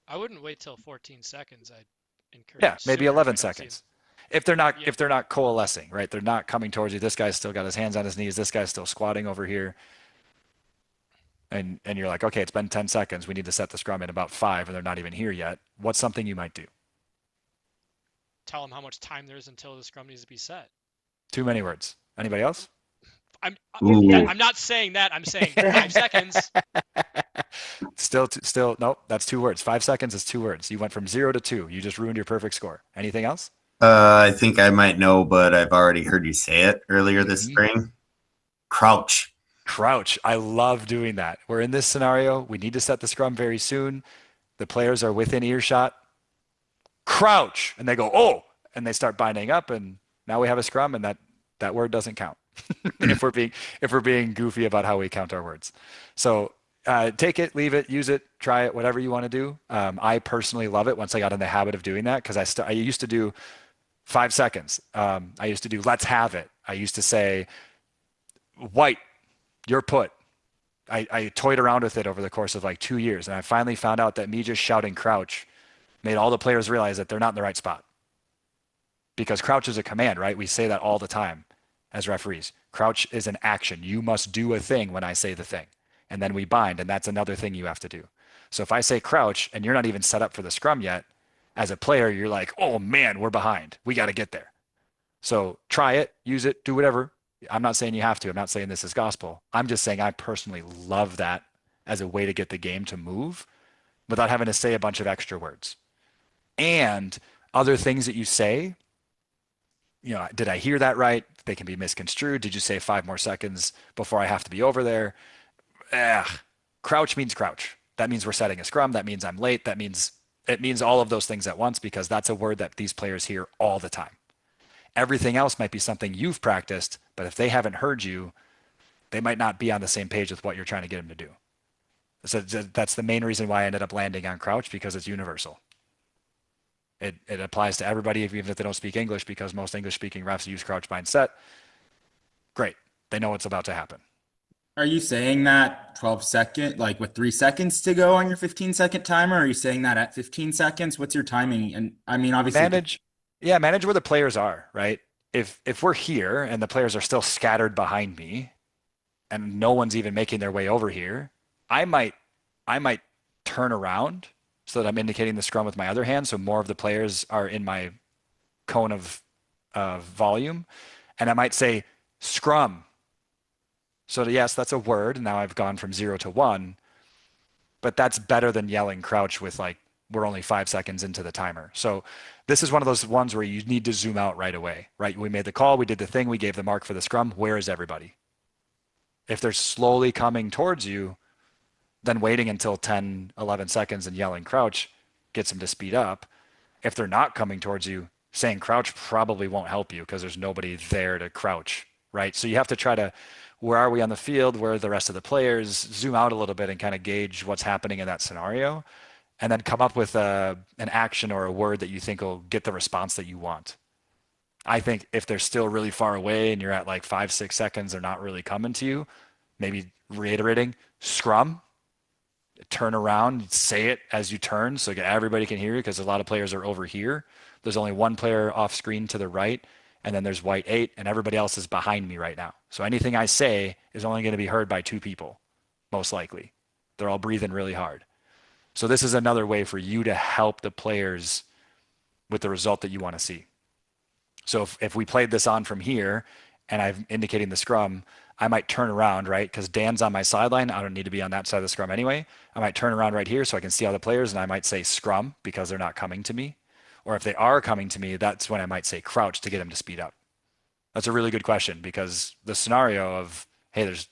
I wouldn't wait till 14 seconds. I'd encourage. Yeah, maybe sooner 11 seconds. If they're not coalescing, right? They're not coming towards you. This guy's still got his hands on his knees. This guy's still squatting over here. And you're like, okay, it's been 10 seconds. We need to set the scrum in about 5, and they're not even here yet. What's something you might do? Tell them how much time there is until the scrum needs to be set. Too many words. Anybody else? I'm not saying that. I'm saying 5 seconds. Still, nope. That's 2 words. 5 seconds is 2 words. You went from 0 to 2. You just ruined your perfect score. Anything else? I think I might know, but I've already heard you say it earlier this spring. Crouch. Crouch. I love doing that. We're in this scenario. We need to set the scrum very soon. The players are within earshot. Crouch. And they go, oh, and they start binding up, and now we have a scrum, and that word doesn't count. if we're being goofy about how we count our words. So take it, leave it, use it, try it, whatever you want to do. I personally love it once I got in the habit of doing that, because I used to do 5 seconds. I used to do let's have it. I used to say white, you're put. I toyed around with it over the course of like 2 years, and I finally found out that me just shouting crouch made all the players realize that they're not in the right spot. Because crouch is a command, right? We say that all the time as referees. Crouch is an action. You must do a thing when I say the thing. And then we bind, and that's another thing you have to do. So if I say crouch and you're not even set up for the scrum yet, as a player, you're like, oh man, we're behind. We got to get there. So try it, use it, do whatever. I'm not saying you have to. I'm not saying this is gospel. I'm just saying I personally love that as a way to get the game to move without having to say a bunch of extra words. And other things that you say, did I hear that right? They can be misconstrued. Did you say 5 more seconds before I have to be over there? Crouch means crouch. That means we're setting a scrum. That means I'm late. It means all of those things at once because that's a word that these players hear all the time. Everything else might be something you've practiced, but if they haven't heard you, they might not be on the same page with what you're trying to get them to do. So that's the main reason why I ended up landing on crouch, because it's universal. It applies to everybody, even if they don't speak English, because most English-speaking refs use crouch bind set. Great. They know what's about to happen. Are you saying that 12-second, like with 3 seconds to go on your 15-second timer? Or are you saying that at 15 seconds? What's your timing? And I mean, obviously, manage where the players are, right? If we're here and the players are still scattered behind me and no one's even making their way over here, I might turn around so that I'm indicating the scrum with my other hand, so more of the players are in my cone of volume, and I might say scrum. So yes, that's a word. Now I've gone from 0 to 1, but that's better than yelling crouch with like, we're only 5 seconds into the timer. So this is one of those ones where you need to zoom out right away, right? We made the call, we did the thing, we gave the mark for the scrum. Where is everybody? If they're slowly coming towards you, then waiting until 10, 11 seconds and yelling crouch gets them to speed up. If they're not coming towards you, saying crouch probably won't help you because there's nobody there to crouch, right? So you have to try to, where are we on the field? Where are the rest of the players? Zoom out a little bit and kind of gauge what's happening in that scenario, and then come up with an action or a word that you think will get the response that you want. I think if they're still really far away and you're at like 5, 6 seconds, they're not really coming to you, maybe reiterating scrum, turn around, say it as you turn so everybody can hear you, because a lot of players are over here. There's only one player off screen to the right, and then there's white 8, and everybody else is behind me right now. So anything I say is only going to be heard by 2 people, most likely. They're all breathing really hard. So this is another way for you to help the players with the result that you want to see. So if we played this on from here and I'm indicating the scrum, I might turn around, right? Because Dan's on my sideline. I don't need to be on that side of the scrum anyway. I might turn around right here so I can see all the players, and I might say scrum because they're not coming to me. Or if they are coming to me, that's when I might say crouch to get them to speed up. That's a really good question, because the scenario of, hey, there's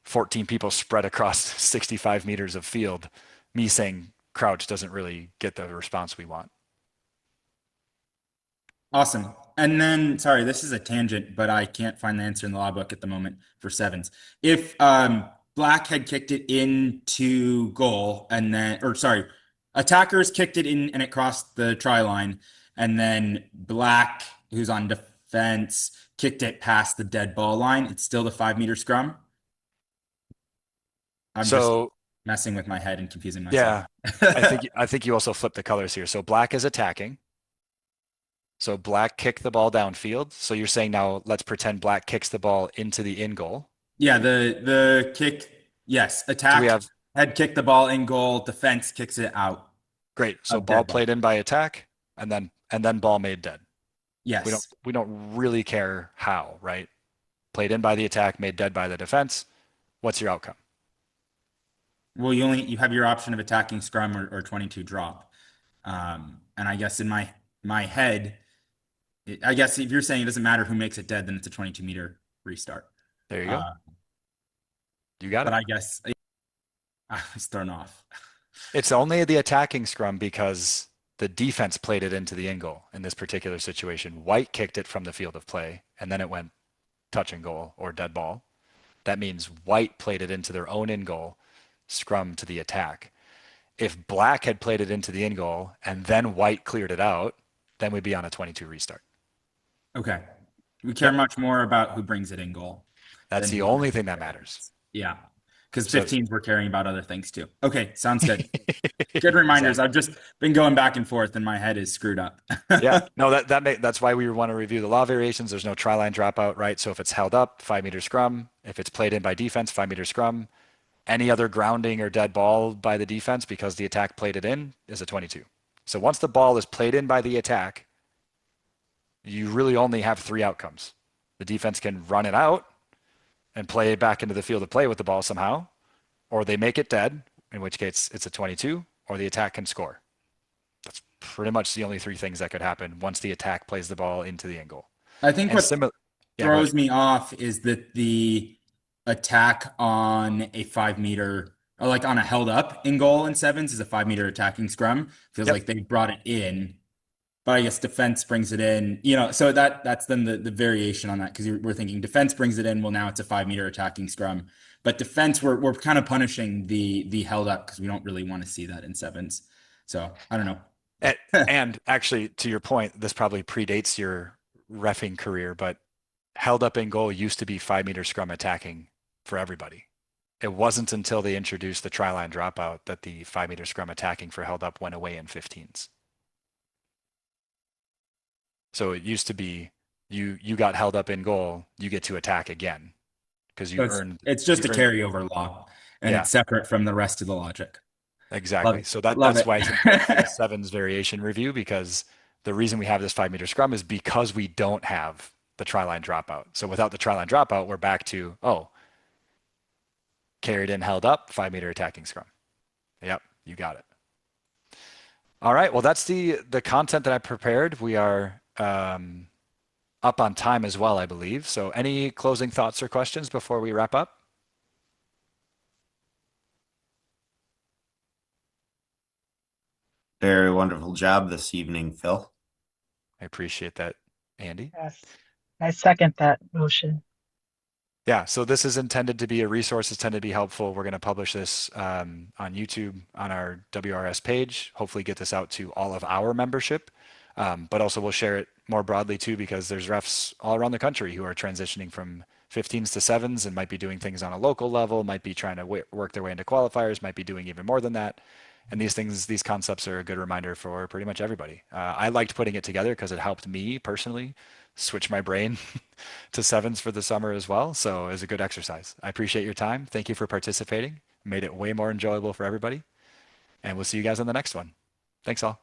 14 people spread across 65 meters of field, me saying crouch doesn't really get the response we want. awesome. And then, sorry, this is a tangent, but I can't find the answer in the law book at the moment for sevens. If Black had kicked it into goal and then, or sorry, attackers kicked it in and it crossed the try line, and then Black, who's on defense, kicked it past the dead ball line, it's still the 5-meter scrum? I'm just messing with my head and confusing myself. Yeah, I think you also flip the colors here. So Black is attacking. So Black kicked the ball downfield. So you're saying now let's pretend Black kicks the ball into the in goal. Yeah, the kick, yes. Attack had kicked the ball in goal, defense kicks it out. Great. So ball played in by attack, and then ball made dead. Yes. We don't really care how, right? Played in by the attack, made dead by the defense. What's your outcome? Well, you have your option of attacking scrum or 22 drop. And I guess in my head, I guess if you're saying it doesn't matter who makes it dead, then it's a 22-meter restart. There you go. You got it. But I guess I was thrown off. It's only the attacking scrum because the defense played it into the in goal in this particular situation. White kicked it from the field of play, and then it went touch and goal or dead ball. That means White played it into their own in goal, scrum to the attack. If Black had played it into the in goal and then White cleared it out, then we'd be on a 22 restart. Okay. We care much more about who brings it in goal. That's the only thing that matters. Yeah. Because 15s we're caring about other things too. Okay, sounds good. Good reminders. Exactly. I've just been going back and forth and my head is screwed up. Yeah, no, that's why we want to review the law variations. There's no try line dropout, right? So if it's held up, 5-meter scrum. If it's played in by defense, 5-meter scrum. Any other grounding or dead ball by the defense because the attack played it in is a 22. So once the ball is played in by the attack, you really only have three outcomes. The defense can run it out and play it back into the field of play with the ball somehow, or they make it dead, in which case it's a 22, or the attack can score. That's pretty much the only three things that could happen once the attack plays the ball into the end goal. I think And what throws me off is that the attack on a 5 meter, or like on a held up in goal in sevens, is a 5 meter attacking scrum. Feels like they brought it in, but I guess defense brings it in. So that's then the variation on that, because we're thinking defense brings it in. Well, now it's a 5 meter attacking scrum, but defense we're kind of punishing the held up because we don't really want to see that in sevens. So I don't know. And actually, to your point, this probably predates your reffing career, but held up in goal used to be 5 meter scrum attacking for everybody. It wasn't until they introduced the try line dropout that the 5 meter scrum attacking for held up went away in 15s. So it used to be you got held up in goal, you get to attack again because you earned. It's just a carryover law, and it's separate from the rest of the logic. Exactly. So that's why it's important for the sevens variation review, because the reason we have this 5 meter scrum is because we don't have the try line dropout. So without the try line dropout, we're back to, carried in, held up, 5 meter attacking scrum. Yep, you got it. All right. Well, that's the content that I prepared. We are up on time as well, I believe. So any closing thoughts or questions before we wrap up? Very wonderful job this evening, Phil. I appreciate that, Andy. Yes, I second that motion. Yeah, so this is intended to be a resource. It's intended to be helpful. We're going to publish this on YouTube on our WRS page. Hopefully get this out to all of our membership, but also we'll share it more broadly too, because there's refs all around the country who are transitioning from 15s to 7s and might be doing things on a local level, might be trying to work their way into qualifiers, might be doing even more than that. And these concepts are a good reminder for pretty much everybody. I liked putting it together because it helped me personally switch my brain to 7s for the summer as well. So it was a good exercise. I appreciate your time. Thank you for participating. Made it way more enjoyable for everybody. And we'll see you guys on the next one. Thanks all.